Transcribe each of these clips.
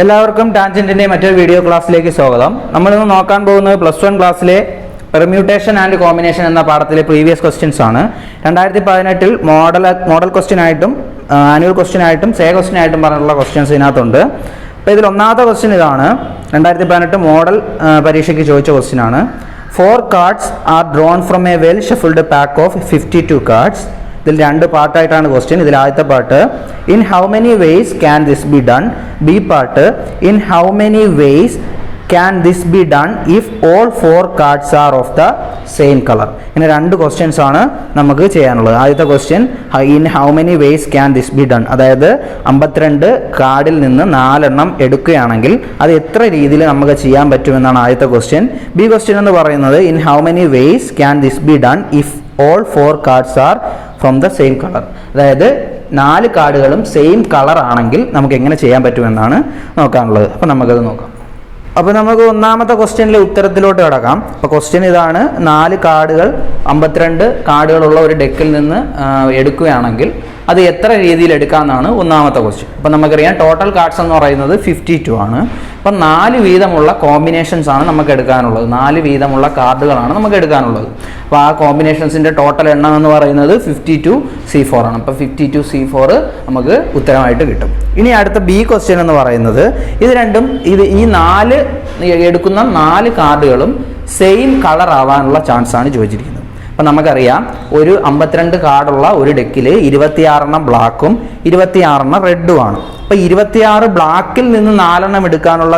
എല്ലാവർക്കും ടാൻജന്റിന്റെ മറ്റൊരു വീഡിയോ ക്ലാസ്സിലേക്ക് സ്വാഗതം. നമ്മളിന്ന് നോക്കാൻ പോകുന്നത് +1 ക്ലാസ്സിലെ പെർമ്യൂട്ടേഷൻ ആൻഡ് കോമ്പിനേഷൻ എന്ന പാഠത്തിലെ പ്രീവിയസ് ക്വസ്റ്റ്യൻസ് ആണ്. 2018 മോഡൽ ക്വസ്റ്റ്യൻ ആയിട്ടും ആനുവൽ ക്വസ്റ്റ്യൻ ആയിട്ടും സേ ക്വസ്റ്റ്യൻ ആയിട്ടും പറഞ്ഞിട്ടുള്ള ക്വസ്റ്റ്യൻസ് ഇതിനകത്തുണ്ട്. അപ്പോൾ ഇതിൽ ഒന്നാമത്തെ ക്വസ്റ്റ്യൻ ഇതാണ്. 2018 മോഡൽ പരീക്ഷയ്ക്ക് ചോദിച്ച ക്വസ്റ്റ്യൻ ആണ്. 4 cards are drawn from a well shuffled pack of 52 cards. ഇതിൽ രണ്ട് പാർട്ടായിട്ടാണ് ക്വസ്റ്റ്യൻ. ഇതിൽ ആദ്യത്തെ part in how many ways can this be done. B part in how many ways can this be done if all 4 cards are of the same colour. ഇങ്ങനെ രണ്ട് questions ആണ് നമുക്ക് ചെയ്യാനുള്ളത്. ആദ്യത്തെ question in how many ways can this be done, അതായത് 52 കാർഡിൽ നിന്ന് 4 എണ്ണം എടുക്കുകയാണെങ്കിൽ അത് എത്ര രീതിയിൽ നമുക്ക് ചെയ്യാൻ പറ്റുമെന്നാണ് ആദ്യത്തെ ക്വസ്റ്റ്യൻ. ബി ക്വസ്റ്റ്യൻ എന്ന് പറയുന്നത് in how many ways can this be done if all 4 cards are from the same colour, അതായത് 4 കാർഡുകളും സെയിം കളർ ആണെങ്കിൽ നമുക്ക് എങ്ങനെ ചെയ്യാൻ പറ്റുമെന്നാണ് നോക്കാനുള്ളത്. അപ്പോൾ നമുക്കത് നോക്കാം. അപ്പോൾ നമുക്ക് ഒന്നാമത്തെ ക്വസ്റ്റ്യനിലെ ഉത്തരത്തിലോട്ട് കിടക്കാം. അപ്പോൾ ക്വസ്റ്റ്യൻ ഇതാണ്. 4 കാർഡുകൾ 52 കാർഡുകളുള്ള ഒരു ഡെക്കിൽ നിന്ന് എടുക്കുകയാണെങ്കിൽ അത് എത്ര രീതിയിൽ എടുക്കാമെന്നാണ് ഒന്നാമത്തെ ക്വസ്റ്റ്യൻ. അപ്പോൾ നമുക്കറിയാം ടോട്ടൽ കാർഡ്സ് എന്ന് പറയുന്നത് 52 ആണ്. അപ്പം 4 വീതമുള്ള കോമ്പിനേഷൻസ് ആണ് നമുക്ക് എടുക്കാനുള്ളത്. 4 വീതമുള്ള കാർഡുകളാണ് നമുക്ക് എടുക്കാനുള്ളത്. അപ്പോൾ ആ കോമ്പിനേഷൻസിൻ്റെ ടോട്ടൽ എണ്ണം എന്ന് പറയുന്നത് 52C4 ആണ്. അപ്പോൾ 52C4 നമുക്ക് ഉത്തരമായിട്ട് കിട്ടും. ഇനി അടുത്ത ബി ക്വസ്റ്റ്യൻ എന്ന് പറയുന്നത് ഈ 4 എടുക്കുന്ന 4 കാർഡുകളും സെയിം കളർ ആവാനുള്ള ചാൻസ് ആണ് ചോദിച്ചിരിക്കുന്നത്. അപ്പം നമുക്കറിയാം ഒരു 52 കാർഡുള്ള ഒരു ഡെക്കിൽ 26 ബ്ലാക്കും 26 റെഡുമാണ്. അപ്പോൾ 26 ബ്ലാക്കിൽ നിന്ന് 4 എണ്ണം എടുക്കാനുള്ള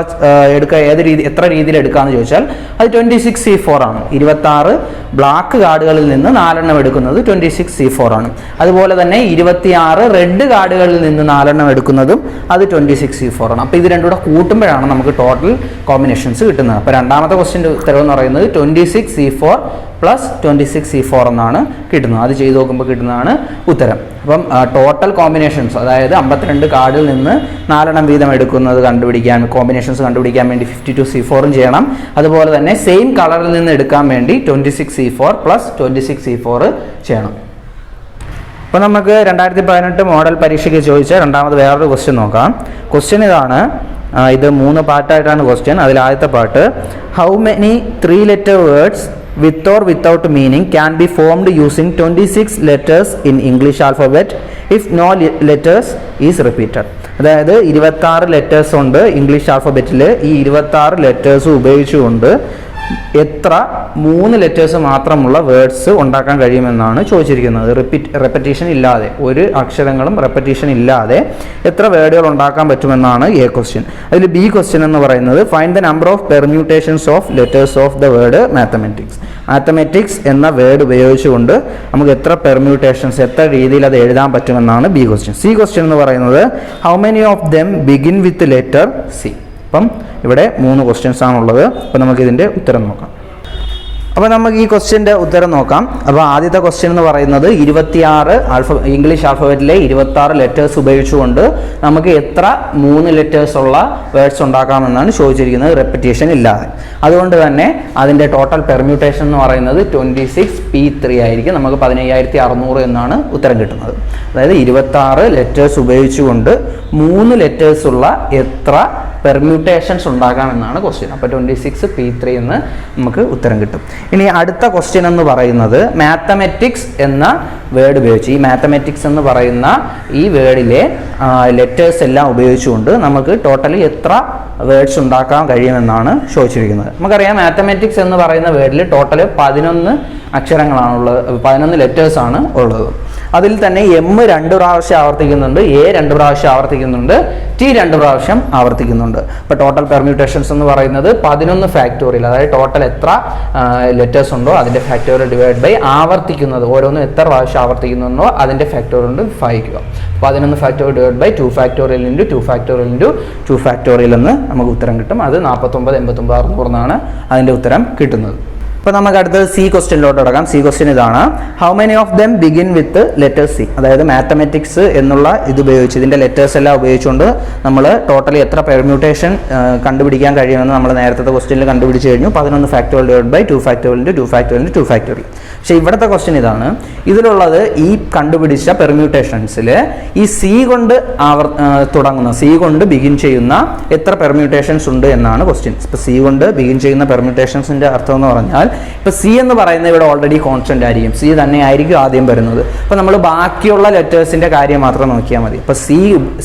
എത്ര രീതിയിൽ എടുക്കാമെന്ന് ചോദിച്ചാൽ അത് 26C4 ആണ്. 26 ബ്ലാക്ക് കാർഡുകളിൽ നിന്ന് 4 എണ്ണം എടുക്കുന്നത് 26C4 ആണ്. അതുപോലെ തന്നെ 26 റെഡ് കാർഡുകളിൽ നിന്ന് 4 എണ്ണം എടുക്കുന്നതും അത് 26C4 ആണ്. അപ്പോൾ ഇത് രണ്ടും കൂടെ കൂട്ടുമ്പോഴാണ് നമുക്ക് ടോട്ടൽ കോമ്പിനേഷൻസ് കിട്ടുന്നത്. അപ്പോൾ രണ്ടാമത്തെ ക്വസ്റ്റ്യൻ്റെ ഉത്തരവ് എന്ന് പറയുന്നത് 26C4 + 26C4 എന്നാണ് കിട്ടുന്നത്. അത് ചെയ്ത് നോക്കുമ്പോൾ കിട്ടുന്നതാണ് ഉത്തരം. അപ്പം ടോട്ടൽ കോമ്പിനേഷൻസ്, അതായത് 52 കാർഡിൽ നിന്ന് 4 എണ്ണം വീതം എടുക്കുന്നത് കോമ്പിനേഷൻസ് കണ്ടുപിടിക്കാൻ വേണ്ടി 52C4 ചെയ്യണം. അതുപോലെ തന്നെ സെയിം കളറിൽ നിന്ന് എടുക്കാൻ വേണ്ടി 26C4 + 26C4 ചെയ്യണം. അപ്പോൾ നമുക്ക് 2018 മോഡൽ പരീക്ഷയ്ക്ക് ചോദിച്ച രണ്ടാമത് വേറൊരു ക്വസ്റ്റ്യൻ നോക്കാം. ക്വസ്റ്റ്യൻ ഇതാണ്. ഇത് 3 പാർട്ടായിട്ടാണ് ക്വസ്റ്റ്യൻ. അതിൽ ആദ്യത്തെ part how many 3-letter words with or without meaning can be formed using 26 letters in English alphabet if no letters is repeated. അതായത് 26 ലെറ്റേഴ്സ് ഉണ്ട് ഇംഗ്ലീഷ് ആൽഫബറ്റിൽ. ഈ 26 ലെറ്റേഴ്സ് ഉപയോഗിച്ചുകൊണ്ട് എത്ര 3 ലെറ്റേഴ്സ് മാത്രമുള്ള വേർഡ്സ് ഉണ്ടാക്കാൻ കഴിയുമെന്നാണ് ചോദിച്ചിരിക്കുന്നത്. റെപ്പറ്റീഷൻ ഇല്ലാതെ, ഒരു അക്ഷരങ്ങളും റെപ്പറ്റീഷൻ ഇല്ലാതെ എത്ര വേർഡുകൾ ഉണ്ടാക്കാൻ പറ്റുമെന്നാണ് എ ക്വസ്റ്റ്യൻ. അതിൽ ബി ക്വസ്റ്റ്യൻ എന്ന് പറയുന്നത് find the number of permutations of letters of the word mathematics. Mathematics എന്ന വേർഡ് ഉപയോഗിച്ചുകൊണ്ട് നമുക്ക് എത്ര പെർമ്യൂട്ടേഷൻസ്, എത്ര രീതിയിൽ അത് എഴുതാൻ പറ്റുമെന്നാണ് ബി ക്വസ്റ്റ്യൻ. സി ക്വസ്റ്റ്യൻ എന്ന് പറയുന്നത് how many of them begin with letter C. അപ്പം ഇവിടെ 3 ക്വസ്റ്റ്യൻസ് ആണുള്ളത്. അപ്പോൾ നമുക്കിതിൻ്റെ ഉത്തരം നോക്കാം. അപ്പോൾ നമുക്ക് ഈ ക്വസ്റ്റ്യൻ്റെ ഉത്തരം നോക്കാം. അപ്പോൾ ആദ്യത്തെ ക്വസ്റ്റ്യൻ എന്ന് പറയുന്നത് 26 ഇംഗ്ലീഷ് ആൽഫബറ്റിലെ 26 ലെറ്റേഴ്സ് ഉപയോഗിച്ചുകൊണ്ട് നമുക്ക് എത്ര 3 ലെറ്റേഴ്സ് ഉള്ള വേർഡ്സ് ഉണ്ടാക്കാമെന്നാണ് ചോദിച്ചിരിക്കുന്നത്, റെപ്പറ്റീഷൻ ഇല്ലാതെ. അതുകൊണ്ട് തന്നെ അതിൻ്റെ ടോട്ടൽ പെർമ്യൂട്ടേഷൻ എന്ന് പറയുന്നത് 26P3 ആയിരിക്കും. നമുക്ക് 15600 എന്നാണ് ഉത്തരം കിട്ടുന്നത്. അതായത് 26 ലെറ്റേഴ്സ് ഉപയോഗിച്ചുകൊണ്ട് 3 ലെറ്റേഴ്സ് ഉള്ള എത്ര പെർമ്യൂട്ടേഷൻസ് ഉണ്ടാകാമെന്നാണ് ക്വസ്റ്റ്യൻ. അപ്പോൾ 26P3 എന്ന് നമുക്ക് ഉത്തരം കിട്ടും. ഇനി അടുത്ത ക്വസ്റ്റ്യൻ എന്ന് പറയുന്നത് മാത്തമാറ്റിക്സ് എന്ന വേർഡ് ഉപയോഗിച്ച്, ഈ മാത്തമാറ്റിക്സ് എന്ന് പറയുന്ന ഈ വേർഡിലെ ലെറ്റേഴ്സ് എല്ലാം ഉപയോഗിച്ചുകൊണ്ട് നമുക്ക് ടോട്ടലി എത്ര വേർഡ്സ് ഉണ്ടാക്കാൻ കഴിയുമെന്നാണ് ചോദിച്ചിരിക്കുന്നത്. നമുക്കറിയാം മാത്തമാറ്റിക്സ് എന്ന് പറയുന്ന വേർഡിൽ ടോട്ടൽ 11 അക്ഷരങ്ങളാണുള്ളത്, 11 ലെറ്റേഴ്സാണ് ഉള്ളത്. അതിൽ തന്നെ എം 2 പ്രാവശ്യം ആവർത്തിക്കുന്നുണ്ട്, എ 2 പ്രാവശ്യം ആവർത്തിക്കുന്നുണ്ട്, ടി 2 പ്രാവശ്യം ആവർത്തിക്കുന്നുണ്ട്. ഇപ്പോൾ ടോട്ടൽ പെർമ്യൂട്ടേഷൻസ് എന്ന് പറയുന്നത് 11 ഫാക്ടോറിയൽ, അതായത് ടോട്ടൽ എത്ര ലെറ്റേഴ്സ് ഉണ്ടോ അതിൻ്റെ ഫാക്ടോറിയൽ ഡിവൈഡ് ബൈ ആവർത്തിക്കുന്നത്, ഓരോന്നും എത്ര പ്രാവശ്യം ആവർത്തിക്കുന്നുണ്ടോ അതിൻ്റെ ഫാക്ടോറിയൽ കൊണ്ട് ഭാഗിക്കുക. 11 factorial divide by 2 factorial into 2 factorial into 2 factorial എന്ന് നമുക്ക് ഉത്തരം കിട്ടും. അത് 49, 89, 600 എന്നാണ് അതിൻ്റെ ഉത്തരം കിട്ടുന്നത്. അപ്പോൾ നമുക്ക് അടുത്തത് സി ക്വസ്റ്റ്യനിലോട്ട് കിടക്കാം. സി ക്വസ്റ്റ്യൻ ഇതാണ്, how many of them begin with letter C. അതായത് മാത്തമെറ്റിക്സ് എന്നുള്ള ഇത് ഉപയോഗിച്ച് ഇതിൻ്റെ ലെറ്റേഴ്സ് എല്ലാം ഉപയോഗിച്ചുകൊണ്ട് നമ്മൾ ടോട്ടലി എത്ര പെർമ്യൂട്ടേഷൻ കണ്ടുപിടിക്കാൻ കഴിയുമെന്ന് നമ്മൾ നേരത്തെ ക്വസ്റ്റ്യനിൽ കണ്ടുപിടിച്ച് കഴിഞ്ഞു. 11 factorial divide by 2 factorial into 2 factorial into 2 factorial. പക്ഷേ ഇവിടുത്തെ ക്വസ്റ്റ്യൻ ഇതാണ്, ഇതിലുള്ളത് ഈ കണ്ടുപിടിച്ച പെർമ്യൂട്ടേഷൻസിൽ ഈ സി കൊണ്ട് തുടങ്ങുന്ന സി കൊണ്ട് ബിഗിൻ ചെയ്യുന്ന എത്ര പെർമ്യൂട്ടേഷൻസ് ഉണ്ട് എന്നാണ് ക്വസ്റ്റ്യൻ. ഇപ്പോൾ സി കൊണ്ട് ബിഗിൻ ചെയ്യുന്ന പെർമ്യൂട്ടേഷൻസിൻ്റെ അർത്ഥം എന്ന് പറഞ്ഞാൽ ഇപ്പോൾ സി എന്ന് പറയുന്നത് ഇവിടെ ഓൾറെഡി കോൺസ്റ്റന്റ് ആയിരിക്കും, സി തന്നെ ആയിരിക്കും ആദ്യം വരുന്നത്. അപ്പോൾ നമ്മൾ ബാക്കിയുള്ള ലെറ്റേഴ്സിൻ്റെ കാര്യം മാത്രം നോക്കിയാൽ മതി. ഇപ്പോൾ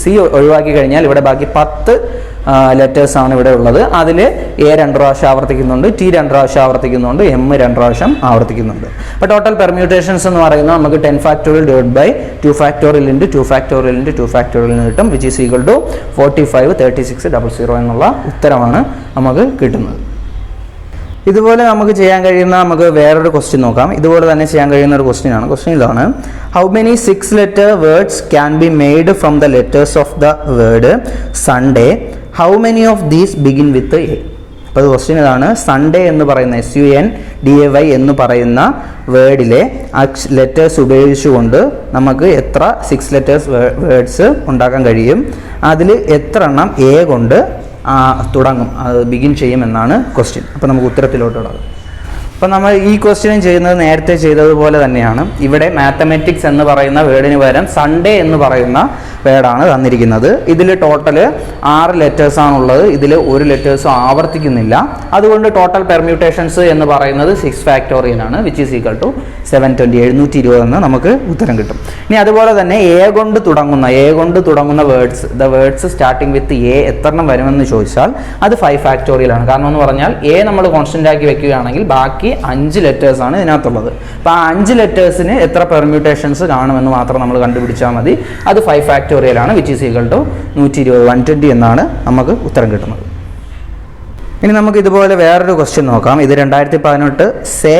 സി ഒഴിവാക്കി കഴിഞ്ഞാൽ ഇവിടെ ബാക്കി 10 ലെറ്റേഴ്സാണ് ഇവിടെ ഉള്ളത്. അതിൽ എ 2 പ്രാവശ്യം ആവർത്തിക്കുന്നുണ്ട്, ടി 2 പ്രാവശ്യം ആവർത്തിക്കുന്നുണ്ട്, എം 2 പ്രാവശ്യം ആവർത്തിക്കുന്നുണ്ട്. അപ്പോൾ ടോട്ടൽ പെർമ്യൂട്ടേഷൻസ് എന്ന് പറയുന്നത് നമുക്ക് 10 factorial divide by 2 factorial into 2 factorial into 2 factorial എന്ന് കിട്ടും, വിച്ച് ഈസ് ഈക്വൽ ടു 45 36 00 എന്നുള്ള ഉത്തരമാണ് നമുക്ക് കിട്ടുന്നത്. ഇതുപോലെ നമുക്ക് ചെയ്യാൻ കഴിയുന്ന നമുക്ക് വേറൊരു ക്വസ്റ്റ്യൻ നോക്കാം. ഇതുപോലെ തന്നെ ചെയ്യാൻ കഴിയുന്ന ഒരു ക്വസ്റ്റ്യൻ ആണ്. ക്വസ്റ്റ്യൻ ഇതാണ്, how many 6 letter words can be made from the letters of the word Sunday, how many of these begin with a. അപ്പോൾ ക്വസ്റ്റ്യൻ ഇതാണ്, സൺഡേ എന്ന് പറയുന്ന SUNDAY എന്ന് പറയുന്ന വേർഡിലെ ലെറ്റേഴ്സ് ഉപയോഗിച്ചുകൊണ്ട് നമുക്ക് എത്ര 6 letters വേർഡ്സ് ഉണ്ടാക്കാൻ കഴിയും, അതിൽ എത്ര എണ്ണം എ കൊണ്ട് തുടങ്ങും, അത് ബിഗിൻ ചെയ്യുമെന്നാണ് ക്വസ്റ്റ്യൻ. അപ്പോൾ നമുക്ക് ഉത്തരത്തിലോട്ട് തുടങ്ങാം. അപ്പോൾ നമ്മൾ ഈ ക്വസ്റ്റ്യൻ ചെയ്യുന്നത് നേരത്തെ ചെയ്തതുപോലെ തന്നെയാണ്. ഇവിടെ മാത്തമെറ്റിക്സ് എന്ന് പറയുന്ന വേർഡിന് പകരം സൺഡേ എന്ന് പറയുന്ന വേർഡാണ് തന്നിരിക്കുന്നത്. ഇതിൽ ടോട്ടൽ 6 ലെറ്റേഴ്സാണുള്ളത്. ഇതിൽ ഒരു ലെറ്റേഴ്സും ആവർത്തിക്കുന്നില്ല. അതുകൊണ്ട് ടോട്ടൽ പെർമ്യൂട്ടേഷൻസ് എന്ന് പറയുന്നത് 6 ഫാക്ടോറിയൽ ആണ്, വിച്ച് ഈസ് ഈക്വൽ ടു 720 720 എന്ന് നമുക്ക് ഉത്തരം കിട്ടും. ഇനി അതുപോലെ തന്നെ എ കൊണ്ട് തുടങ്ങുന്ന words, the words starting with A എത്രണ്ണം വരുമെന്ന് ചോദിച്ചാൽ അത് 5 ഫാക്ടോറിയൽ ആണ്. കാരണം എന്ന് പറഞ്ഞാൽ എ നമ്മൾ കോൺസ്റ്റന്റ് ആക്കി വെക്കുകയാണെങ്കിൽ ബാക്കി 5 ലെറ്റേഴ്സാണ് ഇതിനകത്തുള്ളത്. അപ്പോൾ ആ 5 ലെറ്റേഴ്സിന് എത്ര പെർമ്യൂട്ടേഷൻസ് കാണുമെന്ന് മാത്രം നമ്മൾ കണ്ടുപിടിച്ചാൽ മതി. അത് 5 ഫാക്ടോറിയൽ ആണ്, വിച്ച് ഈസ് ഈക്വൽ ടു 120 എന്നാണ് നമുക്ക് ഉത്തരം കിട്ടുന്നത്. ഇനി നമുക്ക് ഇതുപോലെ വേറൊരു ക്വസ്റ്റ്യൻ നോക്കാം. ഇത് 2018 സേ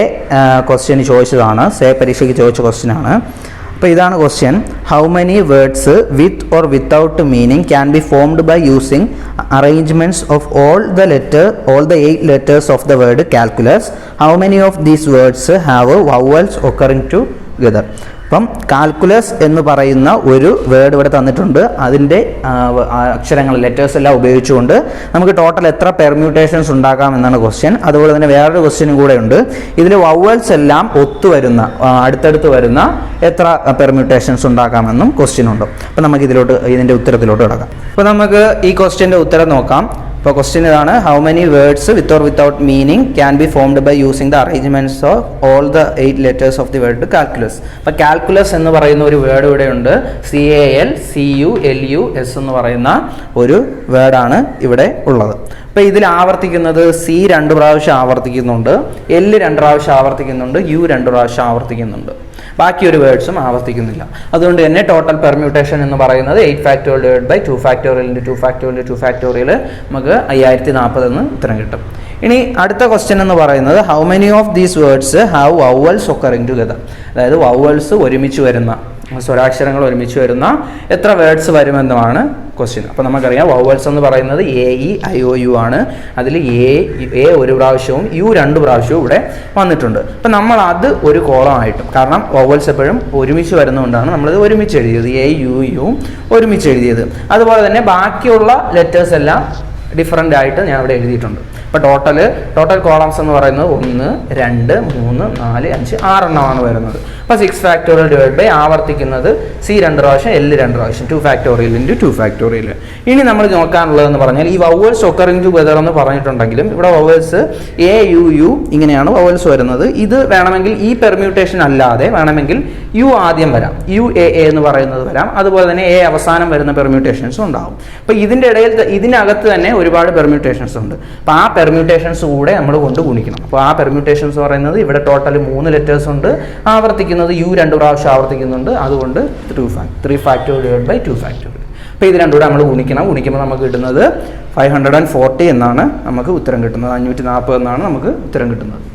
ക്വസ്റ്റ്യൻ ചോദിച്ചതാണ്, സേ പരീക്ഷയ്ക്ക് ചോദിച്ച ക്വസ്റ്റ്യൻ ആണ്. അപ്പോൾ ഇതാണ് question, how many words with or without meaning can be formed by using arrangements of all the 8 letters of the word calculus, how many of these words have vowels occurring together. അപ്പം calculus എന്ന് പറയുന്ന ഒരു word ഇവിടെ തന്നിട്ടുണ്ട്. അതിൻ്റെ അക്ഷരങ്ങൾ letters എല്ലാം ഉപയോഗിച്ചുകൊണ്ട് നമുക്ക് ടോട്ടൽ എത്ര പെർമ്യൂട്ടേഷൻസ് ഉണ്ടാക്കാം എന്നാണ് ക്വസ്റ്റ്യൻ. അതുപോലെ തന്നെ വേറൊരു ക്വസ്റ്റ്യനും കൂടെ ഉണ്ട്. ഇതിൽ വവൽസ് എല്ലാം ഒത്തുവരുന്ന അടുത്തടുത്ത് വരുന്ന എത്ര പെർമ്യൂട്ടേഷൻസ് ഉണ്ടാക്കാമെന്നും ക്വസ്റ്റ്യൻ ഉണ്ട്. അപ്പോൾ നമുക്ക് ഇതിൻ്റെ ഉത്തരത്തിലോട്ട് കിടക്കാം. അപ്പോൾ നമുക്ക് ഈ ക്വസ്റ്റ്യൻ്റെ ഉത്തരം നോക്കാം. അപ്പോൾ ക്വസ്റ്റ്യൻ ഇതാണ്, how many words with or without meaning can be formed by using the arrangements of all the 8 letters of the word calculus. അപ്പോൾ കാൽക്കുലസ് എന്ന് പറയുന്ന ഒരു വേർഡ് ഇവിടെ ഉണ്ട്. CALCULUS എന്ന് പറയുന്ന ഒരു വേർഡാണ് ഇവിടെ ഉള്ളത്. അപ്പോൾ ഇതിൽ ആവർത്തിക്കുന്നത് C 2 പ്രാവശ്യം ആവർത്തിക്കുന്നുണ്ട്, L 2 പ്രാവശ്യം ആവർത്തിക്കുന്നുണ്ട്, U 2 പ്രാവശ്യം ആവർത്തിക്കുന്നുണ്ട്. ബാക്കി ഒരു വേർഡ്സും ആവർത്തിക്കുന്നില്ല. അതുകൊണ്ട് തന്നെ ടോട്ടൽ പെർമ്യൂട്ടേഷൻ എന്ന് പറയുന്നത് 8 factorial divide by 2 factorial into 2 factorial 2 factorial നമുക്ക് 5040 എന്ന് ഉത്തരം കിട്ടും. ഇനി അടുത്ത ക്വസ്റ്റ്യൻ എന്ന് പറയുന്നത്, how many of these words have vowels occurring together. അതായത് വവൽസ് ഒരുമിച്ച് വരുന്ന, സ്വരാക്ഷരങ്ങൾ ഒരുമിച്ച് വരുന്ന എത്ര വേർഡ്സ് വരുമെന്നുമാണ് ക്വസ്റ്റ്യൻ. അപ്പോൾ നമുക്കറിയാം വവൽസ് എന്ന് പറയുന്നത് AEIOU ആണ്. അതിൽ എ 1 പ്രാവശ്യവും U 2 പ്രാവശ്യവും ഇവിടെ വന്നിട്ടുണ്ട്. അപ്പം നമ്മൾ അത് ഒരു കോളമായിട്ടും, കാരണം വവൽസ് എപ്പോഴും ഒരുമിച്ച് വരുന്നതുകൊണ്ടാണ് നമ്മളത് ഒരുമിച്ച് എഴുതിയത്, AUU ഒരുമിച്ച് എഴുതിയത്. അതുപോലെ തന്നെ ബാക്കിയുള്ള ലെറ്റേഴ്സ് എല്ലാം ഡിഫറൻ്റ് ആയിട്ട് ഞാൻ ഇവിടെ എഴുതിയിട്ടുണ്ട്. അപ്പോൾ ടോട്ടൽ കോളംസ് എന്ന് പറയുന്നത് 1 2 3 4 5 6 എണ്ണമാണ് വരുന്നത്. അപ്പോൾ 6 ഫാക്ടോറിയൽ ഡിവൈഡ് ബൈ ആവർത്തിക്കുന്നത് C 2 പ്രാവശ്യം L 2 പ്രാവശ്യം 2 ഫാക്ടോറിയൽ ഇൻറ്റു 2 ഫാക്ടോറിയൽ. ഇനി നമ്മൾ നോക്കാനുള്ളതെന്ന് പറഞ്ഞാൽ ഈ വവൽസ് ഒക്കറിങ് ടുഗദർ എന്ന് പറഞ്ഞിട്ടുണ്ടെങ്കിലും ഇവിടെ വവൽസ് AUU ഇങ്ങനെയാണ് വവൽസ് വരുന്നത്. ഇത് വേണമെങ്കിൽ ഈ പെർമ്യൂട്ടേഷൻ അല്ലാതെ വേണമെങ്കിൽ U ആദ്യം വരാം, UAA എന്ന് പറയുന്നത് വരാം. അതുപോലെ തന്നെ A അവസാനം വരുന്ന പെർമ്യൂട്ടേഷൻസും ഉണ്ടാകും. അപ്പോൾ ഇതിനകത്ത് തന്നെ ഒരുപാട് പെർമ്യൂട്ടേഷൻസ് ഉണ്ട്. അപ്പോൾ ആ പെർമ്യൂട്ടേഷൻസ് കൂടെ നമ്മൾ കൊണ്ട് ഗുണിക്കണം. അപ്പോൾ ആ പെർമ്യൂട്ടേഷൻസ് പറയുന്നത് ഇവിടെ ടോട്ടൽ 3 ലെറ്റേഴ്സ് ഉണ്ട്, ആവർത്തിക്കുന്നത് U 2 പ്രാവശ്യം ആവർത്തിക്കുന്നുണ്ട്. അതുകൊണ്ട് 3 ഫാക്ടോറിയൽ ഡിവൈഡ് ബൈ 2 ഫാക്ടോറിയൽ. അപ്പോൾ ഇത് രണ്ടുകൂടെ നമ്മൾ ഗുണിക്കുമ്പോൾ നമുക്ക് കിട്ടുന്നത് 540 എന്നാണ് നമുക്ക് ഉത്തരം കിട്ടുന്നത്, 540 എന്നാണ് നമുക്ക് ഉത്തരം കിട്ടുന്നത്.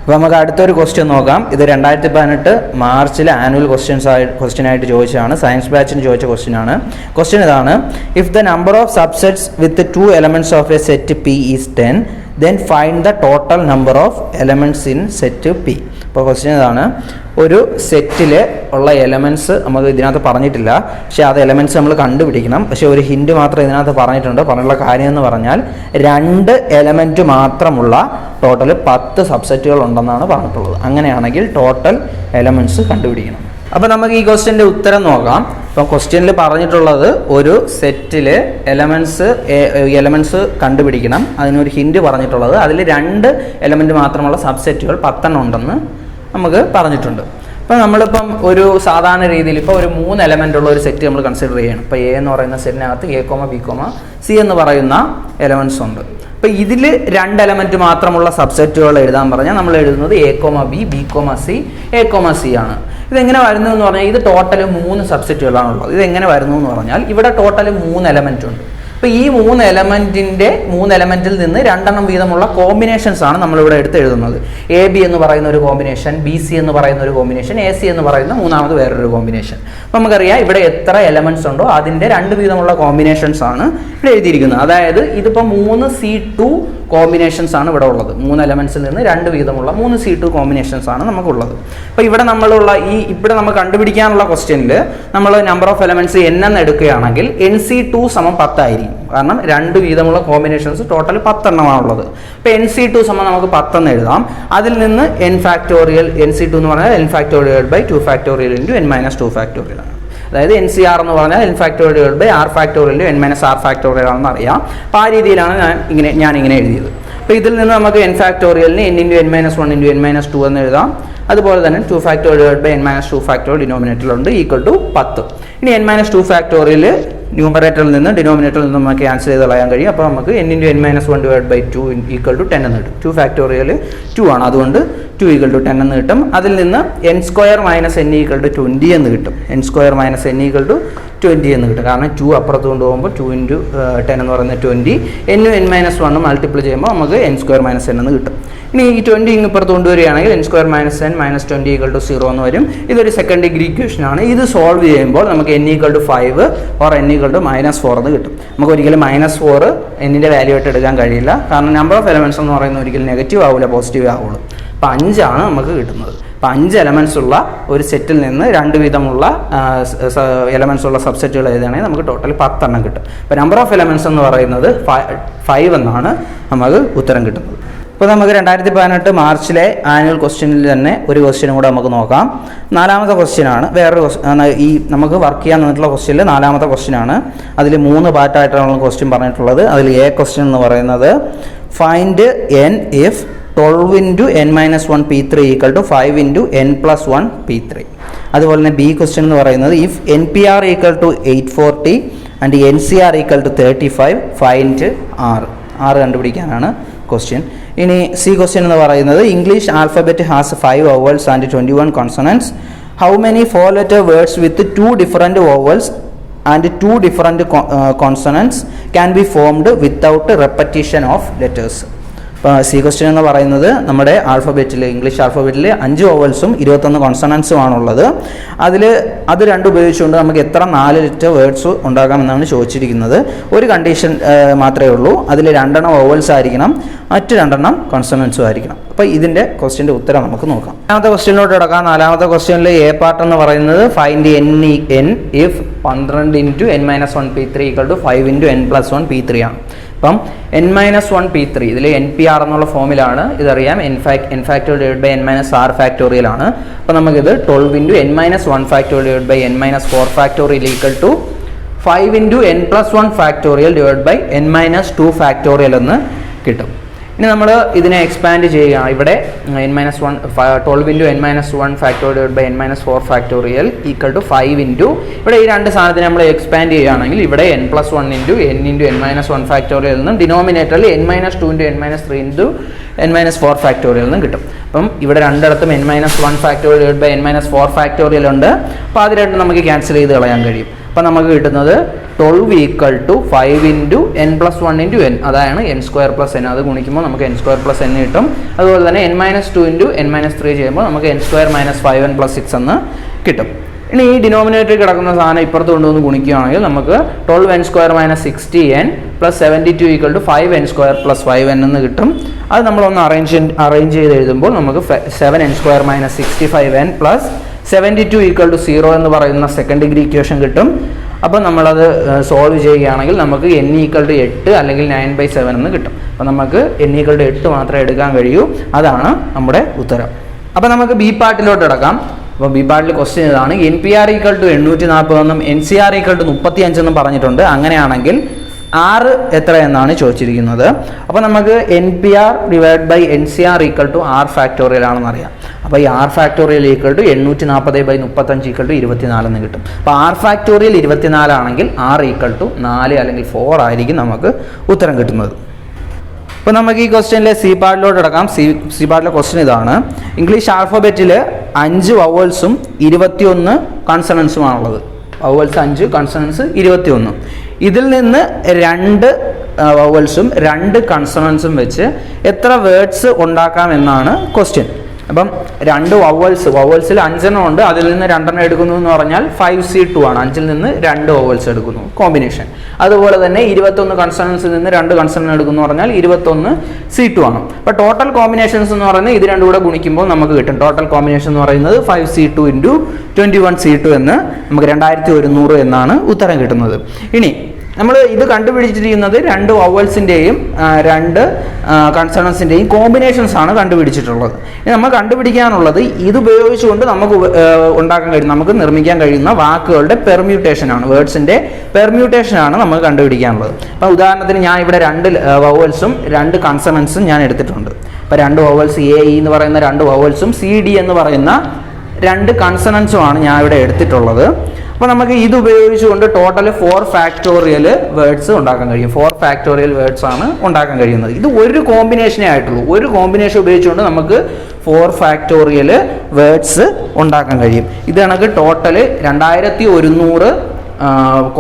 അപ്പോൾ നമുക്ക് അടുത്തൊരു ക്വസ്റ്റ്യൻ നോക്കാം. ഇത് 2018 മാർച്ചിലെ ആനുവൽ ക്വസ്റ്റ്യൻ ആയിട്ട് ചോദിച്ചതാണ്, സയൻസ് ബാച്ചിന് ചോദിച്ച ക്വസ്റ്റ്യൻ ആണ്. ക്വസ്റ്റ്യൻ ഇതാണ്, if the number of subsets with 2 elements of A set P is 10, then find the total number of elements in set P. ഇപ്പോൾ ക്വസ്റ്റ്യൻ ഇതാണ്, ഒരു സെറ്റിൽ ഉള്ള എലമെൻറ്റ്സ് നമുക്ക് ഇതിനകത്ത് പറഞ്ഞിട്ടില്ല, പക്ഷേ അത് എലമെൻറ്റ്സ് നമ്മൾ കണ്ടുപിടിക്കണം. പക്ഷേ ഒരു ഹിൻറ്റ് മാത്രം ഇതിനകത്ത് പറഞ്ഞിട്ടുണ്ട്. പറഞ്ഞുള്ള കാര്യം എന്ന് പറഞ്ഞാൽ 2 എലമെൻറ്റ് മാത്രമുള്ള ടോട്ടൽ 10 സബ്സെറ്റുകൾ ഉണ്ടെന്നാണ് പറഞ്ഞിട്ടുള്ളത്. അങ്ങനെയാണെങ്കിൽ ടോട്ടൽ എലമെൻറ്റ്സ് കണ്ടുപിടിക്കണം. അപ്പോൾ നമുക്ക് ഈ ക്വസ്റ്റ്യൻ്റെ ഉത്തരം നോക്കാം. അപ്പോൾ ക്വസ്റ്റ്യനിൽ പറഞ്ഞിട്ടുള്ളത് ഒരു സെറ്റിൽ എലമെൻറ്റ്സ് കണ്ടുപിടിക്കണം. അതിനൊരു ഹിൻറ്റ് പറഞ്ഞിട്ടുള്ളത് അതിൽ 2 എലമെൻറ്റ് മാത്രമുള്ള സബ്സെറ്റുകൾ 10 ഉണ്ടെന്ന് നമുക്ക് പറഞ്ഞിട്ടുണ്ട്. അപ്പോൾ നമ്മളിപ്പം ഒരു സാധാരണ രീതിയിൽ ഇപ്പോൾ ഒരു 3 എലമെൻ്റ് ഉള്ള ഒരു സെറ്റ് നമ്മൾ കൺസിഡർ ചെയ്യണം. ഇപ്പോൾ എ എന്ന് പറയുന്ന സെറ്റിനകത്ത് എ, ബി, സി എന്ന് പറയുന്ന എലമെൻറ്റ്സ് ഉണ്ട്. അപ്പോൾ ഇതിൽ 2 എലമെൻറ്റ് മാത്രമുള്ള സബ്സെറ്റുകൾ എഴുതാൻ പറഞ്ഞാൽ നമ്മൾ എഴുതുന്നത് A, B, B, C, A, C ആണ്. ഇതെങ്ങനെ വരുന്നു എന്ന് പറഞ്ഞാൽ ഇത് ടോട്ടൽ 3 സബ്സെറ്റുകളാണുള്ളത്. ഇതെങ്ങനെ വരുന്നു എന്ന് പറഞ്ഞാൽ ഇവിടെ ടോട്ടൽ 3 എലമെൻറ്റ് ഉണ്ട്. അപ്പോൾ ഈ 3 എലമെൻറ്റിൽ നിന്ന് 2 വീതമുള്ള കോമ്പിനേഷൻസ് ആണ് നമ്മളിവിടെ എടുത്ത് എഴുതുന്നത്. എ ബി എന്ന് പറയുന്ന ഒരു കോമ്പിനേഷൻ, ബി സി എന്ന് പറയുന്ന ഒരു കോമ്പിനേഷൻ, എ സി എന്ന് പറയുന്ന മൂന്നാമത് വേറൊരു കോമ്പിനേഷൻ. അപ്പോൾ നമുക്കറിയാം ഇവിടെ എത്ര എലമെൻറ്റ്സ് ഉണ്ടോ അതിൻ്റെ 2 വീതമുള്ള കോമ്പിനേഷൻസ് ആണ് ഇവിടെ എഴുതിയിരിക്കുന്നത്. അതായത് ഇതിപ്പോൾ 3C2 കോമ്പിനേഷൻസ് ആണ് ഇവിടെ ഉള്ളത്. 3 എലമെൻറ്റ്സിൽ നിന്ന് 2 വീതമുള്ള 3C2 കോമ്പിനേഷൻസ് ആണ് നമുക്കുള്ളത്. അപ്പോൾ ഇവിടെ ഇവിടെ നമ്മൾ കണ്ടുപിടിക്കാനുള്ള ക്വസ്റ്റ്യനിൽ നമ്മൾ നമ്പർ ഓഫ് എലമെൻറ്റ്സ് n എന്ന് എടുക്കുകയാണെങ്കിൽ NC2 = 10 ആയിരിക്കും. കാരണം 2 വീതമുള്ള കോമ്പിനേഷൻസ് ടോട്ടൽ 10 എണ്ണമാണുള്ളത്. അപ്പോൾ NC2 = നമുക്ക് 10 എന്ന് എഴുതാം. അതിൽ നിന്ന് NC2 എന്ന് പറഞ്ഞാൽ n⁴/2⁴ ആണ്. അതായത് NCR എന്ന് പറഞ്ഞാൽ n⁴/r⁴ ആണെന്ന് അറിയാം. അപ്പോൾ ആ രീതിയിലാണ് ഞാൻ ഇങ്ങനെ എഴുതിയത്. അപ്പോൾ ഇതിൽ നിന്ന് നമുക്ക് n⁴ന് n×n−1 × n−2 എന്ന് എഴുതാം. അതുപോലെ തന്നെ 2⁴/n−2 ഡിനോമിനേറ്ററിലുണ്ട് =10. ഇനി n−2 ന്യൂമറേറ്ററിൽ നിന്ന് ഡിനോമിനേറ്ററിൽ നിന്ന് നമുക്ക് ക്യാൻസൽ ചെയ്ത് കളയാൻ കഴിയും. അപ്പോൾ നമുക്ക് n×n−1/2 = 10 എന്ന് കിട്ടും. 2 2 ആണ്, അതുകൊണ്ട് 2 = 10 എന്ന് കിട്ടും. അതിൽ നിന്ന് n² - n = 20 എന്ന് കിട്ടും. n² - n = 20 എന്ന് കിട്ടും. കാരണം 2 അപ്പുറത്ത് കൊണ്ടുപോകുമ്പോൾ 2 × 10 എന്ന് പറയുന്നത് 20. n×n−1 മൾട്ടിപ്ലൈ ചെയ്യുമ്പോൾ നമുക്ക് n² - n എന്ന് കിട്ടും. ഇനി ഈ 20 ഇപ്പുറത്ത് കൊണ്ടുവരികയാണെങ്കിൽ n² - n -20 = 0 എന്ന് വരും. ഇതൊരു സെക്കൻഡ് ഡിഗ്രി ഇക്വേഷൻ ആണ്. ഇത് സോൾവ് ചെയ്യുമ്പോൾ നമുക്ക് n = 5 or n = -4 എന്ന് കിട്ടും. നമുക്ക് ഒരിക്കലും -4 എന്നിൻ്റെ വാല്യൂ ആയിട്ട് എടുക്കാൻ കഴിയില്ല. കാരണം നമ്പർ ഓഫ് എലമെൻറ്റ്സ് എന്ന് പറയുന്നത് ഒരിക്കലും നെഗറ്റീവ് ആവില്ല, പോസിറ്റീവ് ആവുള്ളൂ. അപ്പോൾ 5 ആണ് നമുക്ക് കിട്ടുന്നത്. അപ്പോൾ 5 എലമെൻറ്റ്സ് ഉള്ള ഒരു സെറ്റിൽ നിന്ന് 2 വീതമുള്ള എലമെൻറ്റ്സ് ഉള്ള സബ്സെറ്റുകൾ എഴുതുകയാണെങ്കിൽ നമുക്ക് ടോട്ടൽ 10 എണ്ണം കിട്ടും. അപ്പോൾ നമ്പർ ഓഫ് എലമെൻറ്റ്സ് എന്ന് പറയുന്നത് 5 എന്നാണ് നമുക്ക് ഉത്തരം കിട്ടുന്നത്. ഇപ്പോൾ നമുക്ക് 2018 മാർച്ചിലെ ആനുവൽ ക്വസ്റ്റ്യനിൽ തന്നെ ഒരു ക്വസ്റ്റ്യനും കൂടെ നമുക്ക് നോക്കാം. 4ാമത്തെ ക്വസ്റ്റ്യനാണ്. ഈ നമുക്ക് വർക്ക് ചെയ്യാൻ തന്നിട്ടുള്ള ക്വസ്റ്റ്യനിൽ 4ാമത്തെ ക്വസ്റ്റ്യനാണ്. അതിൽ 3 പാർട്ടായിട്ടാണ് ക്വസ്റ്റ്യൻ പറഞ്ഞിട്ടുള്ളത്. അതിൽ എ ക്വസ്റ്റ്യൻ എന്ന് പറയുന്നത് find n if 12 × n−1 p3 = 5 × n+1 p3. അതുപോലെ തന്നെ ബി ക്വസ്റ്റ്യൻ എന്ന് പറയുന്നത് if NPR = 840 and NCR = 35 find r കണ്ടുപിടിക്കാനാണ് ക്വസ്റ്റ്യൻ. ഇനി സി ക്വസ്റ്റ്യൻ എന്ന് പറയുന്നത് English alphabet has 5 vowels and 21 consonants. How many 4-letter words with 2 different vowels and 2 different consonants can be formed without repetition of letters. ഇപ്പോൾ C question എന്ന് പറയുന്നത് നമ്മുടെ English ആൽഫബറ്റിൽ 5 വോവൽസും 21 കോൺസണൻസും ആണുള്ളത്. അത് രണ്ടും ഉപയോഗിച്ചുകൊണ്ട് നമുക്ക് എത്ര 4-letter വേർഡ്സ് ഉണ്ടാകാമെന്നാണ് ചോദിച്ചിരിക്കുന്നത്. ഒരു കണ്ടീഷൻ മാത്രമേ ഉള്ളൂ, അതിൽ 2 വോവൽസ് ആയിരിക്കണം, മറ്റ് 2 കോൺസണൻസും ആയിരിക്കണം. അപ്പോൾ ഇതിൻ്റെ ക്വസ്റ്റ്യൻ്റെ ഉത്തരം നമുക്ക് നോക്കാം. 4ാമത്തെ ക്വസ്റ്റ്യനിലോട്ട് കിടക്കാം. 4ാമത്തെ ക്വസ്റ്റ്യനിൽ എ പാർട്ട് എന്ന് പറയുന്നത് find n if 12 × n−1 p3 = 5 × n+1 p3 ആണ്. അപ്പം n−1 p3 ഇതിൽ NPR എന്നുള്ള ഫോമിലാണ്. ഇതറിയാം, n⁴/n−r⁴ ആണ്. അപ്പോൾ നമുക്കിത് 12 × n−1⁴/n−4⁴ = 5 × n+1⁴/n−2⁴ എന്ന് കിട്ടും. ഇനി നമ്മൾ ഇതിനെ എക്സ്പാൻഡ് ചെയ്യുകയാണ്. ഇവിടെ 12 × n−1⁴/n−4⁴ = 5 × ഇവിടെ ഈ 2 സാധനത്തിന് നമ്മൾ എക്സ്പാൻഡ് ചെയ്യുകയാണെങ്കിൽ ഇവിടെ n+1 × n−1⁴ എന്നും ഡിനോമിനേറ്ററിൽ n−2 × n−3 × n−4⁴ എന്നും കിട്ടും. അപ്പം ഇവിടെ രണ്ടിടത്തും n−1⁴/n−4⁴ ഉണ്ട്. അപ്പോൾ അത് രണ്ടും നമുക്ക് ക്യാൻസൽ ചെയ്ത് കളയാൻ കഴിയും. അപ്പോൾ നമുക്ക് കിട്ടുന്നത് 12 = 5 × n+1 × n, അതാണ് n² + n. അത് ഗുണിക്കുമ്പോൾ നമുക്ക് n² + n കിട്ടും. അതുപോലെ തന്നെ n−2 × n−3 ചെയ്യുമ്പോൾ നമുക്ക് n² - 5n + 6 എന്ന് കിട്ടും. ഇനി ഈ ഡിനോമിനേറ്ററിൽ കിടക്കുന്ന സാധനം ഇപ്പുറത്ത് കൊണ്ടുവന്ന് ഗുണിക്കുകയാണെങ്കിൽ നമുക്ക് 12n² - 60n + 72 = 5n² + 5n എന്ന് കിട്ടും. അത് നമ്മളൊന്ന് അറേഞ്ച് ചെയ്ത് എഴുതുമ്പോൾ നമുക്ക് 7n² - 65n + 72 = 0 എന്ന് പറയുന്ന സെക്കൻഡ് ഡിഗ്രി ഇക്വേഷൻ കിട്ടും. അപ്പോൾ നമ്മളത് സോൾവ് ചെയ്യുകയാണെങ്കിൽ നമുക്ക് n = 8 അല്ലെങ്കിൽ 9/7 എന്ന് കിട്ടും. അപ്പോൾ നമുക്ക് n = 8 മാത്രമേ എടുക്കാൻ കഴിയൂ. അതാണ് നമ്മുടെ ഉത്തരം. അപ്പോൾ നമുക്ക് ബി പാർട്ടിലോട്ട് കിടക്കാം. അപ്പോൾ ബി പാർട്ടിൽ ക്വസ്റ്റ്യൻ ഇതാണ്. NPR = 840 എന്നും NCR = 35 എന്നും പറഞ്ഞിട്ടുണ്ട്. അങ്ങനെയാണെങ്കിൽ R എത്ര എന്നാണ് ചോദിച്ചിരിക്കുന്നത്. അപ്പോൾ നമുക്ക് NPR / NCR = R⁴ ആണെന്ന് അറിയാം. അപ്പോൾ ഈ R⁴ = 840/35 = 24 എന്ന് കിട്ടും. അപ്പോൾ R⁴ 24 ആണെങ്കിൽ R = 4 അല്ലെങ്കിൽ 4 ആയിരിക്കും നമുക്ക് ഉത്തരം കിട്ടുന്നത്. അപ്പോൾ നമുക്ക് ഈ ക്വസ്റ്റ്യനിലെ സി പാർട്ടിലോട്ട് കിടക്കാം. സി പാർട്ടിലെ ക്വസ്റ്റ്യൻ ഇതാണ്. ഇംഗ്ലീഷ് ആൽഫബറ്റിൽ 5 വവൽസും 21 കൺസണൻസുമാണുള്ളത്. Vowels 5, consonants 21. ഇതിൽ നിന്ന് 2 വവൽസും 2 കൺസണൻസും വെച്ച് എത്ര വേർഡ്സ് ഉണ്ടാക്കാം എന്നാണ് ക്വസ്റ്റ്യൻ. അപ്പം 2 വവൽസിൽ 5 എണ്ണം ഉണ്ട്. അതിൽ നിന്ന് 2 എണ്ണം എടുക്കുന്നു എന്ന് പറഞ്ഞാൽ 5C2 ആണ്. 5-ൽ നിന്ന് 2 വവൽസ് എടുക്കുന്നു, കോമ്പിനേഷൻ. അതുപോലെ തന്നെ 21 കൺസണൻസിൽ നിന്ന് 2 കൺസണൻ എടുക്കുന്നു പറഞ്ഞാൽ 21C2 ആണ്. അപ്പോൾ ടോട്ടൽ കോമ്പിനേഷൻസ് എന്ന് പറയുന്നത് ഇത് രണ്ടും കൂടെ ഗുണിക്കുമ്പോൾ നമുക്ക് കിട്ടും. ടോട്ടൽ കോമ്പിനേഷൻ എന്ന് പറയുന്നത് 5C2 × 21C2 എന്ന് നമുക്ക് 2100 എന്നാണ് ഉത്തരം കിട്ടുന്നത്. ഇനി നമ്മൾ ഇത് കണ്ടുപിടിച്ചിരിക്കുന്നത് 2 വവൽസിൻ്റെയും 2 കൺസണൻസിൻ്റെയും കോമ്പിനേഷൻസ് ആണ് കണ്ടുപിടിച്ചിട്ടുള്ളത്. ഇനി നമ്മൾ കണ്ടുപിടിക്കാനുള്ളത് ഇത് ഉപയോഗിച്ചുകൊണ്ട് നമുക്ക് ഉണ്ടാക്കാൻ കഴിയും, നമുക്ക് നിർമ്മിക്കാൻ കഴിയുന്ന വാക്കുകളുടെ പെർമ്യൂട്ടേഷൻ ആണ്, വേർഡ്സിൻ്റെ പെർമ്യൂട്ടേഷൻ ആണ് നമുക്ക് കണ്ടുപിടിക്കാനുള്ളത്. അപ്പോൾ ഉദാഹരണത്തിന് ഞാൻ ഇവിടെ 2 വവൽസും 2 കൺസണൻസും ഞാൻ എടുത്തിട്ടുണ്ട്. അപ്പോൾ 2 വവൽസ് എ ഇ എന്ന് പറയുന്ന 2 വവൽസും CD എന്ന് പറയുന്ന 2 കൺസണൻസുമാണ് ഞാൻ ഇവിടെ എടുത്തിട്ടുള്ളത്. അപ്പോൾ നമുക്ക് ഇത് ഉപയോഗിച്ചുകൊണ്ട് ടോട്ടൽ 4 വേർഡ്സ് ഉണ്ടാക്കാൻ കഴിയും. 4 വേർഡ്സ് ആണ് ഉണ്ടാക്കാൻ കഴിയുന്നത്. ഇത് ഒരു കോമ്പിനേഷനേ ആയിട്ടുള്ളൂ. ഒരു കോമ്പിനേഷൻ ഉപയോഗിച്ചുകൊണ്ട് നമുക്ക് 4 വേർഡ്സ് ഉണ്ടാക്കാൻ കഴിയും. ഇത് കണക്ക് ടോട്ടൽ 2100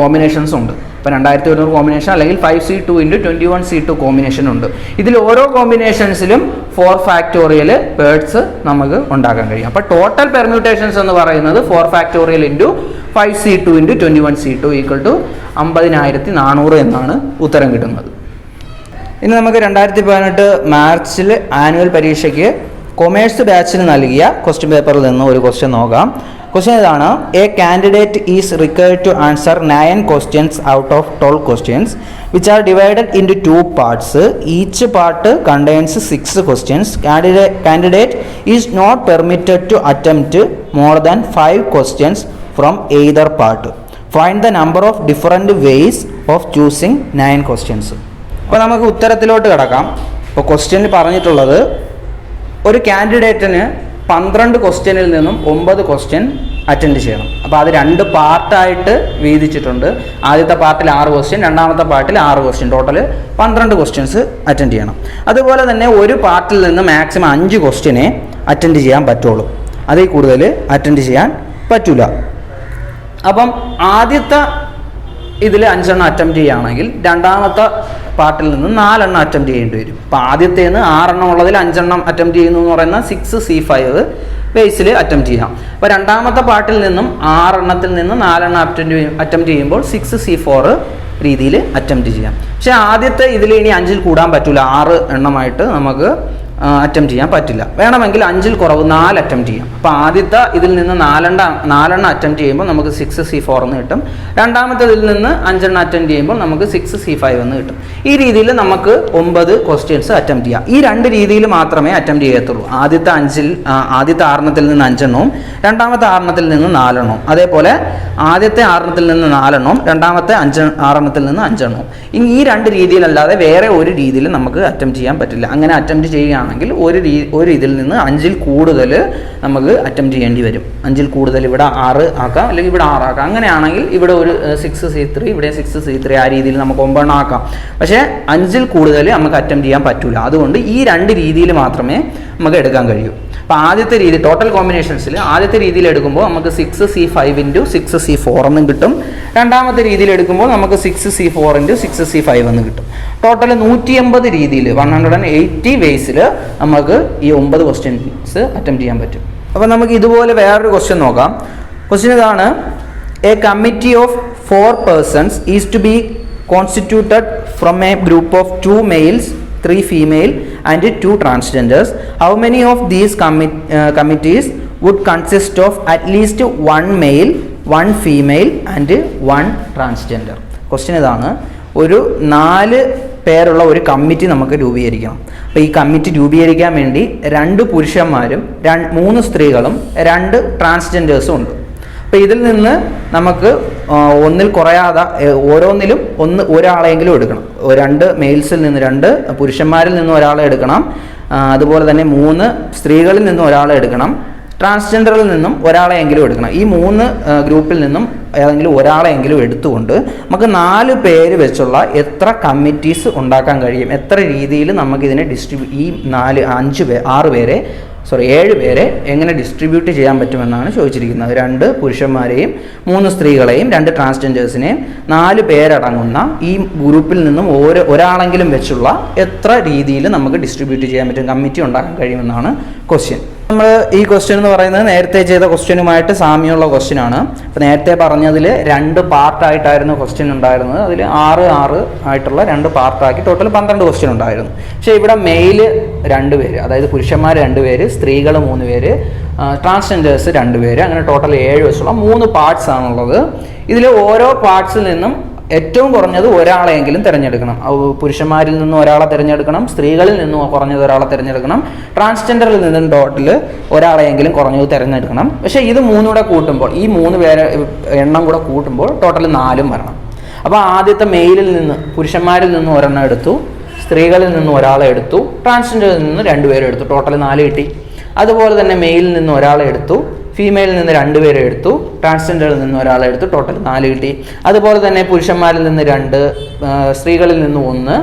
കോമ്പിനേഷൻസ് ഉണ്ട്. ഇപ്പോൾ 2100 കോമ്പിനേഷൻ അല്ലെങ്കിൽ 5C2 × 21C2 കോമ്പിനേഷൻ ഉണ്ട്. ഇതിൽ ഓരോ കോമ്പിനേഷൻസിലും 4 വേർഡ്സ് നമുക്ക് ഉണ്ടാക്കാൻ കഴിയും. അപ്പോൾ ടോട്ടൽ പെർമ്യൂട്ടേഷൻസ് എന്ന് പറയുന്നത് 4 × 5C2 × 21C2 = 50400 എന്നാണ് ഉത്തരം കിട്ടുന്നത്. ഇനി നമുക്ക് 2018 മാർച്ചിൽ ആനുവൽ പരീക്ഷയ്ക്ക് കൊമേഴ്സ് ബാച്ചിന് നൽകിയ ക്വസ്റ്റ്യൻ പേപ്പറിൽ നിന്ന് ഒരു ക്വസ്റ്റ്യൻ നോക്കാം. ക്വസ്റ്റ്യൻ ഇതാണ്. A candidate is required to answer 9 questions out of 12 questions which are divided into 2 parts. Each part contains 6 questions. Candidate is not permitted to attempt more than 5 questions from either part. Find the number of different ways of choosing 9 questions. അപ്പോൾ നമുക്ക് ഉത്തരത്തിലോട്ട് കിടക്കാം. അപ്പോൾ ക്വസ്റ്റ്യനിൽ പറഞ്ഞിട്ടുള്ളത് ഒരു കാൻഡിഡേറ്റിന് 12 ക്വസ്റ്റ്യനിൽ നിന്നും 9 question attend ചെയ്യണം. അപ്പോൾ അത് 2 പാർട്ടായിട്ട് വീതിച്ചിട്ടുണ്ട്. ആദ്യത്തെ പാർട്ടിൽ 6 ക്വസ്റ്റ്യൻ, രണ്ടാമത്തെ പാർട്ടിൽ 6 ക്വസ്റ്റ്യൻ, ടോട്ടൽ 12 ക്വസ്റ്റ്യൻസ് അറ്റൻഡ് ചെയ്യണം. അതുപോലെ തന്നെ ഒരു പാർട്ടിൽ നിന്ന് മാക്സിമം 5 ക്വസ്റ്റ്യനെ അറ്റൻഡ് ചെയ്യാൻ പറ്റുള്ളൂ. അതിൽ കൂടുതൽ അറ്റൻഡ് ചെയ്യാൻ പറ്റില്ല. അപ്പം ആദ്യത്തെ ഇതിൽ 5 എണ്ണം അറ്റംപ്റ്റ് ചെയ്യുകയാണെങ്കിൽ രണ്ടാമത്തെ പാർട്ടിൽ നിന്ന് 4 എണ്ണം അറ്റംപ്റ്റ് ചെയ്യേണ്ടി വരും. അപ്പോൾ ആദ്യത്തേന്ന് 6 എണ്ണം ഉള്ളതിൽ 5 എണ്ണം അറ്റംപ്റ്റ് ചെയ്യുന്നു എന്ന് പറയുന്ന 6C5 ബേസിൽ അറ്റംപ്റ്റ് ചെയ്യാം. അപ്പോൾ രണ്ടാമത്തെ പാർട്ടിൽ നിന്നും 6 എണ്ണത്തിൽ നിന്ന് 4 എണ്ണം അറ്റംപ്റ്റ് ചെയ്യുമ്പോൾ 6C4 രീതിയിൽ അറ്റംപ്റ്റ് ചെയ്യാം. പക്ഷേ ആദ്യത്തെ ഇതിൽ ഇനി 5-ൽ കൂടാൻ പറ്റില്ല. 6 എണ്ണമായിട്ട് നമുക്ക് അറ്റംപ്റ്റ് ചെയ്യാൻ പറ്റില്ല. വേണമെങ്കിൽ 5-ൽ കുറവ് 4 അറ്റംപ്റ്റ് ചെയ്യാം. അപ്പോൾ ആദ്യത്തെ ഇതിൽ നിന്ന് 4 എണ്ണം അറ്റംപ്റ്റ് ചെയ്യുമ്പോൾ നമുക്ക് 6C4 എന്ന് കിട്ടും. രണ്ടാമത്തേതിൽ നിന്ന് 5 എണ്ണം അറ്റംപ്റ്റ് ചെയ്യുമ്പോൾ നമുക്ക് 6C5 എന്ന് കിട്ടും. ഈ രീതിയിൽ നമുക്ക് 9 ക്വസ്റ്റ്യൻസ് അറ്റംപ്റ്റ് ചെയ്യാം. ഈ 2 രീതിയിൽ മാത്രമേ അറ്റംപ്റ്റ് ചെയ്യത്തുള്ളൂ. ആദ്യത്തെ 6 എണ്ണത്തിൽ നിന്ന് 5 എണ്ണവും രണ്ടാമത്തെ 6 എണ്ണത്തിൽ നിന്ന് 4 എണ്ണവും, അതേപോലെ ആദ്യത്തെ 6 എണ്ണത്തിൽ നിന്ന് 4 എണ്ണവും രണ്ടാമത്തെ 6 എണ്ണത്തിൽ നിന്ന് 5 എണ്ണവും. ഇനി ഈ 2 രീതിയിലല്ലാതെ വേറെ ഒരു രീതിയിൽ നമുക്ക് അറ്റംപ്റ്റ് ചെയ്യാൻ പറ്റില്ല. അങ്ങനെ അറ്റംപ്റ്റ് ചെയ്യുകയാണെങ്കിൽ ഒരു ഇതിൽ നിന്ന് 5-ൽ കൂടുതൽ നമുക്ക് അറ്റംപ്റ്റ് ചെയ്യേണ്ടി വരും. 5-ൽ കൂടുതൽ ഇവിടെ 6 ആക്കാം, അല്ലെങ്കിൽ ഇവിടെ 6 ആക്കാം. അങ്ങനെയാണെങ്കിൽ ഇവിടെ ഒരു 6C3, ഇവിടെ 6C3, ആ രീതിയിൽ നമുക്ക് 9 എണ്ണം ആക്കാം. പക്ഷേ 5-ൽ കൂടുതൽ നമുക്ക് അറ്റംപ്റ്റ് ചെയ്യാൻ പറ്റില്ല. അതുകൊണ്ട് ഈ 2 രീതിയിൽ മാത്രമേ നമുക്ക് എടുക്കാൻ കഴിയൂ. അപ്പോൾ ആദ്യത്തെ രീതി ടോട്ടൽ കോമ്പിനേഷൻസിൽ ആദ്യത്തെ രീതിയിൽ എടുക്കുമ്പോൾ നമുക്ക് 6C5 × 6C4 എന്നും കിട്ടും. രണ്ടാമത്തെ രീതിയിൽ എടുക്കുമ്പോൾ നമുക്ക് 6C4 × 6C5 എന്ന് കിട്ടും. ടോട്ടൽ 180 രീതിയിൽ 180 വേസിൽ നമുക്ക് ഈ 9 ക്വസ്റ്റ്യൻസ് അറ്റംപ്റ്റ് ചെയ്യാൻ പറ്റും. അപ്പോൾ നമുക്ക് ഇതുപോലെ വേറൊരു ക്വസ്റ്റ്യൻ നോക്കാം. ക്വസ്റ്റ്യൻ ഇതാണ്, a committee of 4 persons is to be constituted from a group of 2 males, 3 female and 2 transgenders. How many of these committees would consist of at least 1 male, 1 female and 1 transgender? Question ഇതാണ്, ഒരു 4 പേരുള്ള ഒരു committee നമുക്ക് രൂപീകരിക്കണം. അപ്പോൾ ഈ committee രൂപീകരിക്കാൻ വേണ്ടി 2 പുരുഷന്മാരും 3 സ്ത്രീകളും 2 ട്രാൻസ്ജെൻഡേഴ്സും ഉണ്ട്. അപ്പോൾ ഇതിൽ നിന്ന് നമുക്ക് ഒന്നിൽ കുറയാതെ ഓരോന്നിലും ഒരാളെങ്കിലും എടുക്കണം. 2 മെയിൽസിൽ നിന്ന് 2 പുരുഷന്മാരിൽ നിന്ന് ഒരാളെ എടുക്കണം. അതുപോലെ തന്നെ 3 സ്ത്രീകളിൽ നിന്നും ഒരാളെ എടുക്കണം. ട്രാൻസ്ജെൻഡറിൽ നിന്നും ഒരാളെയെങ്കിലും എടുക്കണം. ഈ 3 ഗ്രൂപ്പിൽ നിന്നും ഏതെങ്കിലും ഒരാളെയെങ്കിലും എടുത്തുകൊണ്ട് നമുക്ക് 4 പേര് വെച്ചുള്ള എത്ര കമ്മിറ്റീസ് ഉണ്ടാക്കാൻ കഴിയും, എത്ര രീതിയിൽ നമുക്കിതിനെ ഈ 7 പേരെ എങ്ങനെ ഡിസ്ട്രിബ്യൂട്ട് ചെയ്യാൻ പറ്റുമെന്നാണ് ചോദിച്ചിരിക്കുന്നത്. 2 പുരുഷന്മാരെയും 3 സ്ത്രീകളെയും 2 ട്രാൻസ്ജെൻഡേഴ്സിനെയും 4 പേരടങ്ങുന്ന ഈ ഗ്രൂപ്പിൽ നിന്നും ഒരാളെങ്കിലും വെച്ചുള്ള എത്ര രീതിയിൽ നമുക്ക് ഡിസ്ട്രിബ്യൂട്ട് ചെയ്യാൻ പറ്റും, കമ്മിറ്റി ഉണ്ടാക്കാൻ കഴിയുമെന്നാണ് ക്വസ്റ്റ്യൻ. നമ്മൾ ഈ ക്വസ്റ്റ്യൻ എന്ന് പറയുന്നത് നേരത്തെ ചെയ്ത ക്വസ്റ്റ്യനുമായിട്ട് സാമ്യമുള്ള ക്വസ്റ്റ്യൻ ആണ്. അപ്പോൾ നേരത്തെ പറഞ്ഞതിൽ 2 പാർട്ടായിട്ടായിരുന്നു ക്വസ്റ്റ്യൻ ഉണ്ടായിരുന്നത്. അതിൽ 6 ആയിട്ടുള്ള 2 പാർട്ടാക്കി ടോട്ടൽ 12 ക്വസ്റ്റ്യൻ ഉണ്ടായിരുന്നു. പക്ഷേ ഇവിടെ മെയിൽ 2 പേര്, അതായത് പുരുഷന്മാർ 2 പേര്, സ്ത്രീകൾ 3 പേര്, ട്രാൻസ്ജെൻഡേഴ്സ് 2 പേര്, അങ്ങനെ ടോട്ടൽ 7 വെച്ചുള്ള 3 പാർട്സ് ആണുള്ളത്. ഇതിൽ ഓരോ പാർട്സിൽ നിന്നും ഏറ്റവും കുറഞ്ഞത് ഒരാളെയെങ്കിലും തിരഞ്ഞെടുക്കണം. പുരുഷന്മാരിൽ നിന്നും ഒരാളെ തിരഞ്ഞെടുക്കണം, സ്ത്രീകളിൽ നിന്നും കുറഞ്ഞത് ഒരാളെ തിരഞ്ഞെടുക്കണം, ട്രാൻസ്ജെൻഡറിൽ നിന്നും ടോട്ടൽ ഒരാളെയെങ്കിലും കുറഞ്ഞത് തിരഞ്ഞെടുക്കണം. പക്ഷേ ഇത് 3 കൂടെ കൂട്ടുമ്പോൾ, ഈ 3 പേരെ എണ്ണം കൂടെ കൂട്ടുമ്പോൾ ടോട്ടൽ 4 വരണം. അപ്പോൾ ആദ്യത്തെ മെയിലിൽ നിന്ന് പുരുഷന്മാരിൽ നിന്നും ഒരെണ്ണം എടുത്തു, സ്ത്രീകളിൽ നിന്നും ഒരാളെ എടുത്തു, ട്രാൻസ്ജെൻഡറിൽ നിന്ന് 2 പേരെ എടുത്തു, ടോട്ടൽ 4 കിട്ടി. അതുപോലെ തന്നെ മെയിലിൽ നിന്ന് ഒരാളെ എടുത്തു, ഫീമെയിലിൽ നിന്ന് 2 പേരെ എടുത്തു, ട്രാൻസ്ജെൻഡറിൽ നിന്ന് ഒരാളെ എടുത്തു, ടോട്ടൽ 4 കിട്ടി. അതുപോലെ തന്നെ പുരുഷന്മാരിൽ നിന്ന് 2, സ്ത്രീകളിൽ നിന്ന് 1,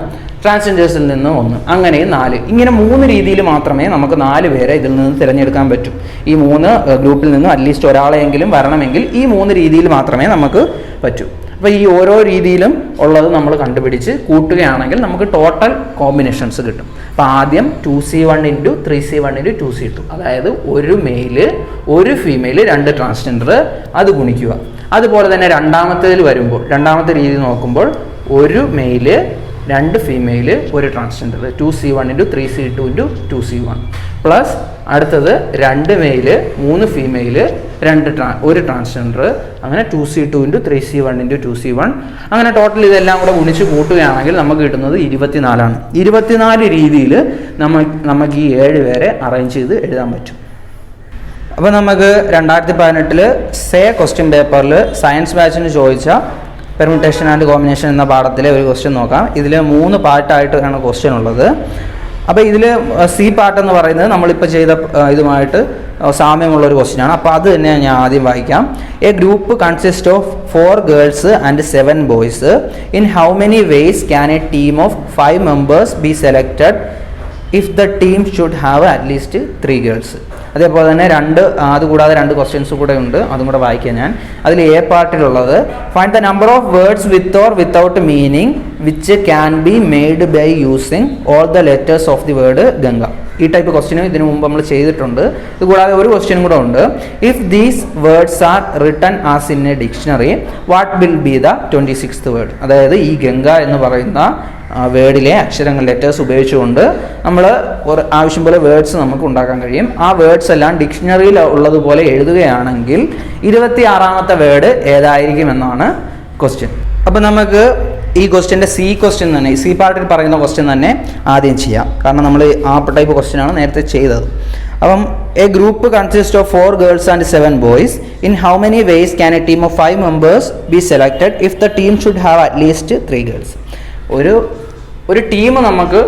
ട്രാൻസ്ജെൻഡേഴ്സിൽ നിന്ന് 1, അങ്ങനെ 4. ഇങ്ങനെ 3 രീതിയിൽ മാത്രമേ നമുക്ക് 4 പേരെ ഇതിൽ നിന്ന് തിരഞ്ഞെടുക്കാൻ പറ്റൂ. ഈ 3 ഗ്രൂപ്പിൽ നിന്നും അറ്റ്ലീസ്റ്റ് ഒരാളെയെങ്കിലും വരണമെങ്കിൽ ഈ 3 രീതിയിൽ മാത്രമേ നമുക്ക് പറ്റൂ. അപ്പോൾ ഈ ഓരോ രീതിയിലും ഉള്ളത് നമ്മൾ കണ്ടുപിടിച്ച് കൂട്ടുകയാണെങ്കിൽ നമുക്ക് ടോട്ടൽ കോമ്പിനേഷൻസ് കിട്ടും. അപ്പോൾ ആദ്യം 2C1 × 3C1 × 2C2, അതായത് 1 മെയില് 1 ഫീമെയിൽ 2 ട്രാൻസ്ജെൻഡർ, അത് ഗുണിക്കുക. അതുപോലെ തന്നെ രണ്ടാമത്തേതിൽ വരുമ്പോൾ, രണ്ടാമത്തെ രീതി നോക്കുമ്പോൾ 1 mail 2 female 1 transgender, 2C1 × 3C2 × 2C1, plus അടുത്തത് 2 മെയില് 3 ഫീമെയിൽ 1 ട്രാൻസ്ജെൻഡർ, അങ്ങനെ 2C2 × 3C1 × 2C1, അങ്ങനെ ടോട്ടൽ ഇതെല്ലാം കൂടെ ഗുണിച്ച് കൂട്ടുകയാണെങ്കിൽ നമുക്ക് കിട്ടുന്നത് 24ആണ്. 24 രീതിയിൽ നമുക്ക് ഈ 7 പേരെ അറേഞ്ച് ചെയ്ത് എഴുതാൻ പറ്റും. അപ്പോൾ നമുക്ക് 2018 സേ ക്വസ്റ്റ്യൻ പേപ്പറിൽ സയൻസ് ബാച്ചിന് ചോദിച്ച പെർമ്യൂട്ടേഷൻ ആൻഡ് കോമ്പിനേഷൻ എന്ന പാഠത്തിലെ ഒരു ക്വസ്റ്റ്യൻ നോക്കാം. ഇതിൽ 3 പാർട്ടായിട്ടാണ് ക്വസ്റ്റ്യൻ ഉള്ളത്. അപ്പോൾ ഇതിൽ സി പാർട്ട് എന്ന് പറയുന്നത് നമ്മളിപ്പോൾ ചെയ്ത ഇതുമായിട്ട് സാമ്യമുള്ള ഒരു ക്വസ്റ്റ്യൻ ആണ്. അപ്പോൾ അത് തന്നെ ഞാൻ ആദ്യം വായിക്കാം. A group consist of 4 girls and 7 boys. In how many ways can A team of 5 members B selected if the team should have at least 3 girls. അതേപോലെ തന്നെ അതുകൂടാതെ 2 ക്വസ്റ്റ്യൻസ് കൂടെ ഉണ്ട്, അതും കൂടെ വായിക്കാം ഞാൻ. അതിൽ എ പാർട്ടിലുള്ളത്, find the number of words with or without meaning which can be made by using all the letters of the word Ganga. ഈ ടൈപ്പ് ക്വസ്റ്റ്യനും ഇതിനു മുമ്പ് നമ്മൾ ചെയ്തിട്ടുണ്ട്. ഇതുകൂടാതെ ഒരു ക്വസ്റ്റ്യനും കൂടെ ഉണ്ട്. If these words are written as in A dictionary what will be the 26th word. അതായത് ഈ ഗംഗ എന്ന് പറയുന്ന വേർഡിലെ അക്ഷരങ്ങൾ ലെറ്റേഴ്സ് ഉപയോഗിച്ചുകൊണ്ട് നമ്മൾ ആവശ്യം പോലെ വേർഡ്സ് നമുക്ക് ഉണ്ടാക്കാൻ കഴിയും. ആ വേർഡ്സ് എല്ലാം ഡിക്ഷണറിയിൽ ഉള്ളതുപോലെ എഴുതുകയാണെങ്കിൽ 26ാമത്തെ വേർഡ് ഏതായിരിക്കും എന്നാണ് ക്വസ്റ്റ്യൻ. അപ്പോൾ നമുക്ക് ഈ ക്വസ്റ്റ്യൻ്റെ ക്വസ്റ്റ്യൻ തന്നെ, സി പാർട്ടിൽ പറയുന്ന ക്വസ്റ്റ്യൻ തന്നെ ആദ്യം ചെയ്യാം. കാരണം നമ്മൾ ആ ടൈപ്പ് ക്വസ്റ്റ്യനാണ് നേരത്തെ ചെയ്തത്. അപ്പം A group consist of 4 girls and 7 boys. In how many ways can A team of 5 members B selected if the team should have at least 3 girls. ഒരു ടീം നമുക്ക്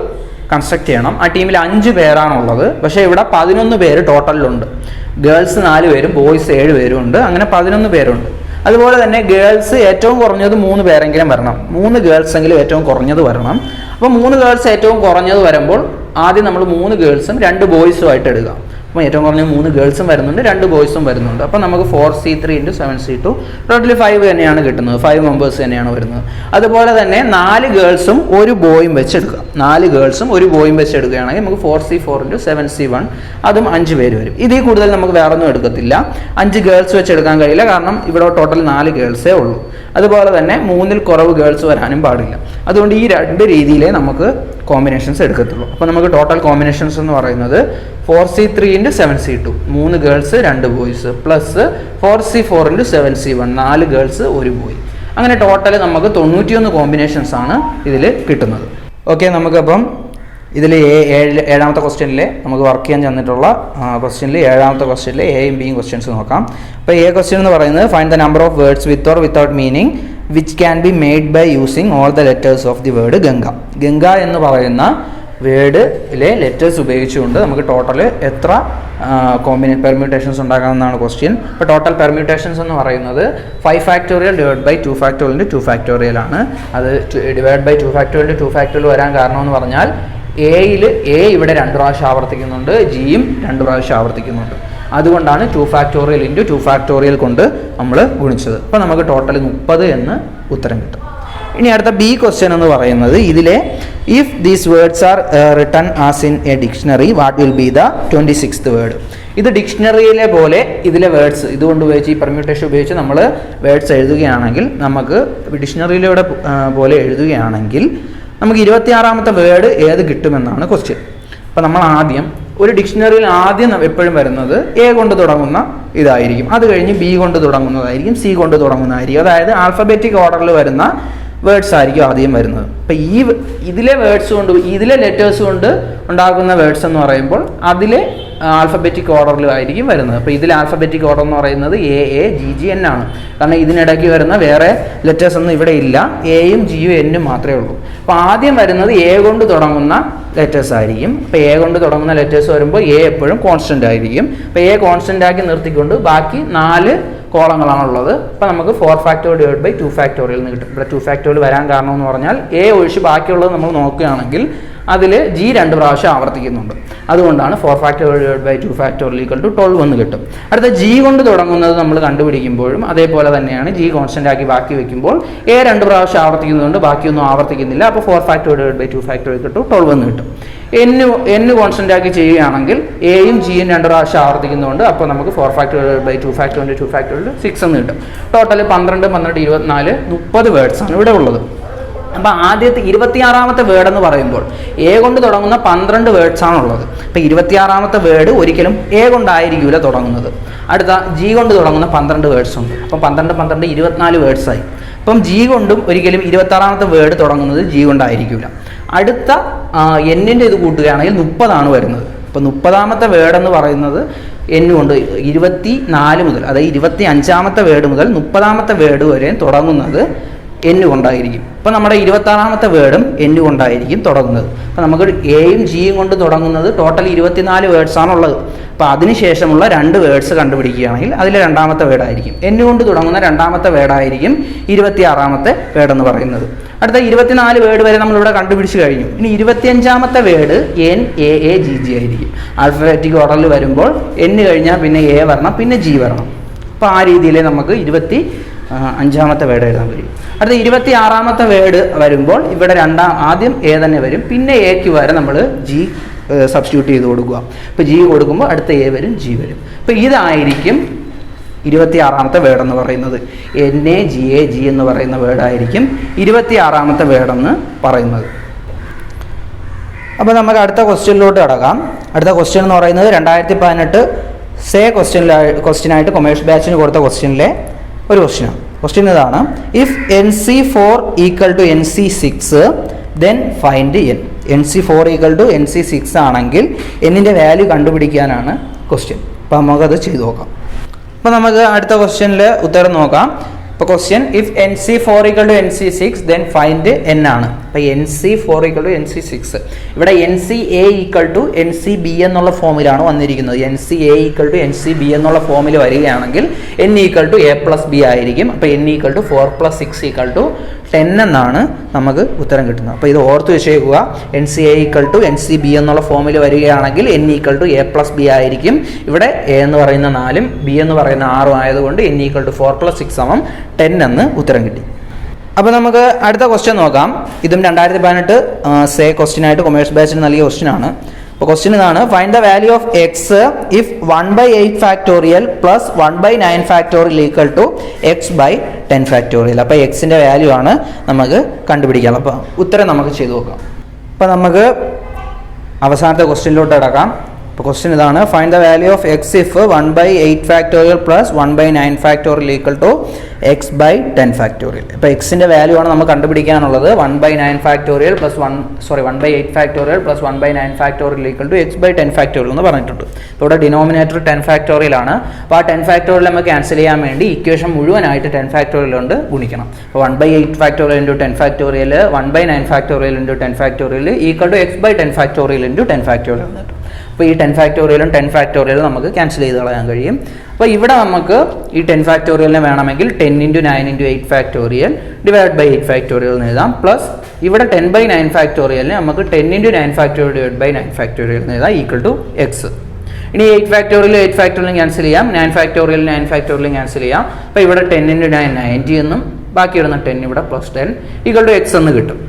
കൺസ്ട്രക്ട് ചെയ്യണം. ആ ടീമിൽ 5 പേരാണുള്ളത്. പക്ഷേ ഇവിടെ 11 പേര് ടോട്ടലിലുണ്ട്. ഗേൾസ് 4 പേരും ബോയ്സ് 7 പേരും ഉണ്ട്. അങ്ങനെ 11 പേരുണ്ട്. അതുപോലെ തന്നെ ഗേൾസ് ഏറ്റവും കുറഞ്ഞത് 3 പേരെങ്കിലും വരണം. 3 ഗേൾസ് എങ്കിലും ഏറ്റവും കുറഞ്ഞത് വരണം. അപ്പോൾ 3 ഗേൾസ് ഏറ്റവും കുറഞ്ഞത് വരുമ്പോൾ ആദ്യം നമ്മൾ 3 ഗേൾസും 2 ബോയ്സും ആയിട്ട് എടുക്കാം. അപ്പോൾ ഏറ്റവും കുറഞ്ഞ 3 ഗേൾസും വരുന്നുണ്ട്, 2 ബോയ്സും വരുന്നുണ്ട്. അപ്പോൾ നമുക്ക് 4C3 × 7C2 ടോട്ടലി 5 തന്നെയാണ് കിട്ടുന്നത്, 5 മെമ്പേഴ്സ് തന്നെയാണ് വരുന്നത്. അതുപോലെ തന്നെ 4 ഗേൾസും 1 ബോയും വെച്ചെടുക്കുക. 4 ഗേൾസും 1 ബോയും വെച്ചെടുക്കുകയാണെങ്കിൽ നമുക്ക് 4C4 × 7C1 അതും 5 പേര് വരും. ഇതിൽ കൂടുതൽ നമുക്ക് വേറെ ഒന്നും എടുക്കത്തില്ല. 5 ഗേൾസ് വെച്ചെടുക്കാൻ കഴിയില്ല, കാരണം ഇവിടെ ടോട്ടൽ 4 ഗേൾസേ ഉള്ളൂ. അതുപോലെ തന്നെ 3-ൽ കുറവ് ഗേൾസ് വരാനും പാടില്ല. അതുകൊണ്ട് ഈ 2 രീതിയിലേ നമുക്ക് കോമ്പിനേഷൻസ് എടുക്കത്തുള്ളൂ. അപ്പോൾ നമുക്ക് ടോട്ടൽ കോമ്പിനേഷൻസ് എന്ന് പറയുന്നത് 4C3 × 7C2 3 girls 2 boys plus 4C4 × 7C1 4 girls 1 boy. അങ്ങനെ ടോട്ടൽ നമുക്ക് 91 കോമ്പിനേഷൻസ് ആണ് ഇതിൽ കിട്ടുന്നത്. ഓക്കെ, നമുക്കപ്പം ഇതിൽ ഏഴാമത്തെ ക്വസ്റ്റ്യനിൽ നമുക്ക് വർക്ക് ചെയ്യാൻ തന്നിട്ടുള്ള ക്വസ്റ്റ്യനിൽ 7ാമത്തെ ക്വസ്റ്റ്യനിൽ എയും ബിയും ക്വസ്റ്റ്യൻസ് നോക്കാം. അപ്പോൾ ക്വസ്റ്റ്യൻ എന്ന് പറയുന്നത് find the number of words with or without meaning which can be made by using all the letters of the word Ganga. Ganga എന്ന് പറയുന്ന വേർഡിലെ ലെറ്റേഴ്സ് ഉപയോഗിച്ചുകൊണ്ട് നമുക്ക് ടോട്ടൽ എത്ര പെർമ്യൂട്ടേഷൻസ് ഉണ്ടാക്കാമെന്നാണ് ക്വസ്റ്റ്യൻ. ഇപ്പോൾ ടോട്ടൽ പെർമ്യൂട്ടേഷൻസ് എന്ന് പറയുന്നത് 5 factorial divide by 2 factorial × 2 factorial ആണ്. അത് ഡിവൈഡ് ബൈ 2 ഫാക്ടോറിയൽ × 2 ഫാക്ടോറിയൽ വരാൻ കാരണം എന്ന് പറഞ്ഞാൽ എ ഇവിടെ 2 പ്രാവശ്യം ആവർത്തിക്കുന്നുണ്ട്, ജിയും 2 പ്രാവശ്യം ആവർത്തിക്കുന്നുണ്ട്. അതുകൊണ്ടാണ് 2 ഫാക്ടോറിയൽ × 2 ഫാക്ടോറിയൽ കൊണ്ട് നമ്മൾ ഗുണിച്ചത്. അപ്പോൾ നമുക്ക് ടോട്ടൽ 30 എന്ന് ഉത്തരം കിട്ടും. ഇനി അടുത്ത ബി ക്വസ്റ്റ്യൻ എന്ന് പറയുന്നത് ഇതിലെ if these words are written as in A dictionary what will be the 26th word. ഇത് ഡിക്ഷണറിയിലെ പോലെ ഇതിലെ വേർഡ്സ് ഇതുകൊണ്ട് ഉപയോഗിച്ച് ഈ പെർമ്യൂട്ടേഷൻ ഉപയോഗിച്ച് നമ്മൾ വേർഡ്സ് എഴുതുകയാണെങ്കിൽ നമുക്ക് ഡിക്ഷണറിയിലൂടെ പോലെ എഴുതുകയാണെങ്കിൽ നമുക്ക് 26ാമത്തെ വേർഡ് ഏത് കിട്ടുമെന്നാണ് ക്വസ്റ്റ്യൻ. അപ്പോൾ നമ്മൾ ആദ്യം ഒരു ഡിക്ഷണറിയിൽ ആദ്യം എപ്പോഴും വരുന്നത് എ കൊണ്ട് തുടങ്ങുന്ന ഇതായിരിക്കും, അത് കഴിഞ്ഞ് ബി കൊണ്ട് തുടങ്ങുന്നതായിരിക്കും, സി കൊണ്ട് തുടങ്ങുന്നതായിരിക്കും. അതായത് ആൽഫബറ്റിക് ഓർഡറിൽ വരുന്ന വേർഡ്സ് ആയിരിക്കും ആദ്യം വരുന്നത്. അപ്പോൾ ഇതിലെ വേർഡ്സ് കൊണ്ട് ഇതിലെ ലെറ്റേഴ്സ് കൊണ്ട് ഉണ്ടാകുന്ന വേർഡ്സ് എന്ന് പറയുമ്പോൾ അതിലെ ആൽഫബറ്റിക് ഓർഡറിലായിരിക്കും വരുന്നത്. അപ്പോൾ ഇതിൽ ആൽഫബറ്റിക് ഓർഡർ എന്ന് പറയുന്നത് AAGGN ആണ്. കാരണം ഇതിനിടയ്ക്ക് വരുന്ന വേറെ ലെറ്റേഴ്സ് ഒന്നും ഇവിടെ ഇല്ല, എയും ജിയും എന്നും മാത്രമേ ഉള്ളൂ. അപ്പോൾ ആദ്യം വരുന്നത് എ കൊണ്ട് തുടങ്ങുന്ന ലെറ്റേഴ്സ് ആയിരിക്കും. അപ്പോൾ എ കൊണ്ട് തുടങ്ങുന്ന ലെറ്റേഴ്സ് വരുമ്പോൾ എ എപ്പോഴും കോൺസ്റ്റൻ്റ് ആയിരിക്കും. അപ്പോൾ എ കോൺസ്റ്റൻ്റ് ആക്കി നിർത്തിക്കൊണ്ട് ബാക്കി 4 കോളങ്ങളാണുള്ളത്. അപ്പോൾ നമുക്ക് 4 ഫാക്ടോറിയൽ ഡിവൈഡ് ബൈ 2 ഫാക്ടോറിയൽ എന്ന് കിട്ടും. ഇവിടെ 2 ഫാക്ടോറിയൽ വരാൻ കാരണം എന്ന് പറഞ്ഞാൽ എ ഒഴിച്ച് ബാക്കിയുള്ളത് നമ്മൾ നോക്കുകയാണെങ്കിൽ അതിൽ ജി 2 പ്രാവശ്യം ആവർത്തിക്കുന്നുണ്ട്. അതുകൊണ്ടാണ് 4 ഫാക്ടോറിയൽ ഡിവൈഡ് ബൈ 2 ഫാക്ടോറിയൽ = 12 എന്ന് കിട്ടും. അടുത്ത ജി കൊണ്ട് തുടങ്ങുന്നത് നമ്മൾ കണ്ടുപിടിക്കുമ്പോഴും അതേപോലെ തന്നെയാണ്. ജി കോൺസ്റ്റൻ്റ് ആക്കി ബാക്കി വെക്കുമ്പോൾ എ 2 പ്രാവശ്യം ആവർത്തിക്കുന്നതുകൊണ്ട് ബാക്കിയൊന്നും ആവർത്തിക്കുന്നില്ല. അപ്പോൾ 4 ഫാക്ടോറിയൽ ഡിവൈഡ് ബൈ 2 ഫാക്ടോറിയൽ = 12 എന്ന് കിട്ടും. എൻ കോൺസ്റ്റൻ്റ് ആക്കി ചെയ്യുകയാണെങ്കിൽ എയും ജിയും 2 പ്രാവശ്യം ആവർത്തിക്കുന്നതുകൊണ്ട് അപ്പോൾ നമുക്ക് 4 factorial divide by 2 factorial × 2 factorial 6 എന്ന് കിട്ടും. ടോട്ടൽ 12, 12, 24, 30 വേർഡ്സ് ആണ് ഇവിടെ ഉള്ളത്. അപ്പോൾ ആദ്യത്തെ 26ാമത്തെ വേർഡ് എന്ന് പറയുമ്പോൾ എ കൊണ്ട് തുടങ്ങുന്ന 12 വേർഡ്സ് ആണുള്ളത്. അപ്പോൾ 26ാമത്തെ വേർഡ് ഒരിക്കലും എ കൊണ്ടായിരിക്കില്ല തുടങ്ങുന്നത്. അടുത്ത ജി കൊണ്ട് തുടങ്ങുന്ന 12 വേർഡ്സ് ഉണ്ട്. അപ്പം 12, 12, 24 വേർഡ്സായി. അപ്പം ജി കൊണ്ടും ഒരിക്കലും 26ാമത്തെ വേർഡ് തുടങ്ങുന്നത് ജി കൊണ്ടായിരിക്കില്ല. അടുത്ത എന്നിൻ്റെ ഇത് കൂട്ടുകയാണെങ്കിൽ 30 വരുന്നത്. അപ്പോൾ 30ാമത്തെ വേർഡ് എന്ന് പറയുന്നത് എൻ കൊണ്ട് 24 മുതൽ, അതായത് 25ാമത്തെ വേർഡ് മുതൽ 30ാമത്തെ വേർഡ് വരെ തുടങ്ങുന്നത് എൻ കൊണ്ടായിരിക്കും. അപ്പോൾ നമ്മുടെ 26ാമത്തെ വേർഡും എൻ കൊണ്ടായിരിക്കും തുടങ്ങുന്നത്. അപ്പോൾ നമുക്ക് എയും ജിയും കൊണ്ട് തുടങ്ങുന്നത് ടോട്ടൽ 24 വേർഡ്സ് ആണുള്ളത്. അപ്പോൾ അതിനുശേഷമുള്ള 2 വേർഡ്സ് കണ്ടുപിടിക്കുകയാണെങ്കിൽ അതിലെ 2ാമത്തെ വേർഡായിരിക്കും എൻ കൊണ്ട് തുടങ്ങുന്ന 2ാമത്തെ വേർഡായിരിക്കും 26ാമത്തെ വേർഡ് എന്ന് പറയുന്നത്. അടുത്ത 24 വേർഡ് വരെ നമ്മളിവിടെ കണ്ടുപിടിച്ച് കഴിഞ്ഞു. ഇനി 25ാമത്തെ വേർഡ് NAAGG ആയിരിക്കും. ആൽഫബറ്റിക് ഓർഡറിൽ വരുമ്പോൾ എൻ കഴിഞ്ഞാൽ പിന്നെ എ വരണം, പിന്നെ ജി വരണം. അപ്പോൾ ആ രീതിയിൽ നമുക്ക് 25ാമത്തെ വേർഡ് എഴുതാൻ കഴിയും. അടുത്ത 26ാമത്തെ വേർഡ് വരുമ്പോൾ ഇവിടെ ആദ്യം എ തന്നെ വരും, പിന്നെ എക്ക് വരെ നമ്മൾ ജി സബ്സ്റ്റിറ്റ്യൂട്ട് ചെയ്ത് കൊടുക്കുക. ഇപ്പോൾ ജി കൊടുക്കുമ്പോൾ അടുത്ത എ വരും, ജി വരും. അപ്പോൾ ഇതായിരിക്കും 26ാമത്തെ വേർഡ് എന്ന് പറയുന്നത്. NAGAG എന്ന് പറയുന്ന വേർഡായിരിക്കും 26ാമത്തെ വേർഡെന്ന് പറയുന്നത്. അപ്പോൾ നമുക്ക് അടുത്ത ക്വസ്റ്റ്യനിലോട്ട് കിടക്കാം. അടുത്ത ക്വസ്റ്റ്യൻ എന്ന് പറയുന്നത് 2018 സേ ക്വസ്റ്റ്യനായിട്ട് കൊമേഴ്സ് ബാച്ചിന് കൊടുത്ത ക്വസ്റ്റ്യനിലെ ഒരു ക്വസ്റ്റ്യനാണ്. ക്വസ്റ്റ്യൻ ഇതാണ്: if NC4 = NC6 then find N. NC4 = NC6 ആണെങ്കിൽ എന്നിൻ്റെ വാല്യൂ കണ്ടുപിടിക്കാനാണ് ക്വസ്റ്റ്യൻ. അപ്പോൾ നമുക്കത് ചെയ്ത് നോക്കാം. അപ്പോൾ നമുക്ക് അടുത്ത ക്വസ്റ്റ്യനിൽ ഉത്തരം നോക്കാം. ഇപ്പോൾ question if NC4 = NC6 then find N ആണ്. അപ്പോൾ NC4 = NC6. ഇവിടെ NCA = NCB എന്നുള്ള ഫോമിലാണ് വന്നിരിക്കുന്നത്. NCA = NCB എന്നുള്ള ഫോമിൽ വരികയാണെങ്കിൽ N = A+B ആയിരിക്കും. അപ്പോൾ N = 4 + 6 = 10 എന്നാണ് നമുക്ക് ഉത്തരം കിട്ടുന്നത്. അപ്പോൾ ഇത് ഓർത്ത് വെച്ചേക്കുക. NCA = NCB എന്നുള്ള ഫോമിൽ വരികയാണെങ്കിൽ N = A+B ആയിരിക്കും. ഇവിടെ A എന്ന് പറയുന്ന 4ഉം B എന്ന് പറയുന്ന 6ഉം ആയതുകൊണ്ട് N = 4 + 6 = 10 എന്ന് ഉത്തരം കിട്ടി. അപ്പോൾ നമുക്ക് അടുത്ത ക്വസ്റ്റ്യൻ നോക്കാം. ഇതും 2018 സേ ക്വസ്റ്റ്യൻ ആയിട്ട് കൊമേഴ്സ് ബാച്ചിന് നൽകിയ ക്വസ്റ്റ്യൻ ആണ്. അപ്പോൾ ക്വസ്റ്റ്യൻ ഇതാണ്: find the value of x if 1/8 factorial plus 1/9 factorial equal to x/10 factorial. അപ്പോൾ എക്സിൻ്റെ വാല്യൂ ആണ് നമുക്ക് കണ്ടുപിടിക്കാം. അപ്പോൾ ഉത്തരം നമുക്ക് ചെയ്തു നോക്കാം. അപ്പോൾ നമുക്ക് അവസാനത്തെ ക്വസ്റ്റ്യനിലോട്ട് കിടക്കാം. അപ്പോൾ ക്വസ്റ്റ്യൻ ഇതാണ്: find the value of x if 1/8 factorial plus 1/9 factorial equal to x/10 factorial. ഇപ്പോൾ എക്സിൻ്റെ വാല്യൂ ആണ് നമുക്ക് കണ്ടുപിടിക്കാനുള്ളത്. 1/9 factorial plus 1/8 factorial plus 1/9 factorial equal to x/10 factorial എന്ന് പറഞ്ഞിട്ടുണ്ട്. ഇപ്പോൾ ഇവിടെ ഡിനോമിനേറ്റർ 10 ഫാക്ടോറിയൽ ആണ്. അപ്പോൾ ആ 10 ഫാക്ടോറിയൽ നമുക്ക് ക്യാൻസൽ ചെയ്യാൻ വേണ്ടി ഇക്വേഷൻ മുഴുവനായിട്ട് 10 ഫാക്ടോറിയൽ കൊണ്ട് ഗുണിക്കണം. അപ്പോൾ 1/8 factorial into 10 factorial 1/9 factorial into 10 factorial equal to x/10 factorial into 10 factorial എന്നിട്ട്. അപ്പോൾ ഈ 10 ഫാക്ടോറിയലും 10 ഫാക്ടോറിയലും നമുക്ക് ക്യാൻസൽ ചെയ്ത് കളയാൻ കഴിയും. അപ്പോൾ ഇവിടെ നമുക്ക് ഈ 10 ഫാക്ടോറിയലിനെ വേണമെങ്കിൽ 10 × 9 × 8 ഫാക്ടോറിയൽ ഡിവൈഡ് ബൈ 8 ഫാക്ടോറിയൽ എന്ന് എഴുതാം. പ്ലസ് ഇവിടെ 10/9 ഫാക്ടോറിയലിനെ നമുക്ക് 10 × 9 ഫാക്ടോറിയൽ ഡിവൈഡ് ബൈ 9 ഫാക്ടോറിയൽ എന്ന് എഴുതാം ഈക്വൽ ടു എക്സ്. ഇനി 8 ഫാക്ടോറിയൽ 8 ഫാക്ടോറിയലും ക്യാൻസൽ ചെയ്യാം. 9 ഫാക്ടോറിയൽ 9 ഫാക്ടോറിയലും ക്യാൻസൽ ചെയ്യാം. അപ്പോൾ ഇവിടെ 10 × 9 90 എന്നും ബാക്കി ഇടുന്ന 10 ഇവിടെ പ്ലസ് 10 ഈക്വൽ ടു എക്സ് എന്ന് കിട്ടും.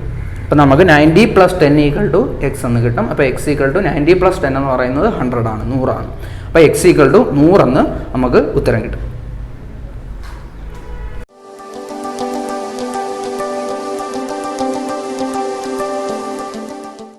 അപ്പോൾ നമുക്ക് 90 + 10 = x എന്ന് കിട്ടും. അപ്പോൾ x = 90 + 10 എന്ന് പറയുന്നത് 100 ആണ്, 100 ആണ്. അപ്പോൾ x = 100 എന്ന് നമുക്ക് ഉത്തരം കിട്ടും.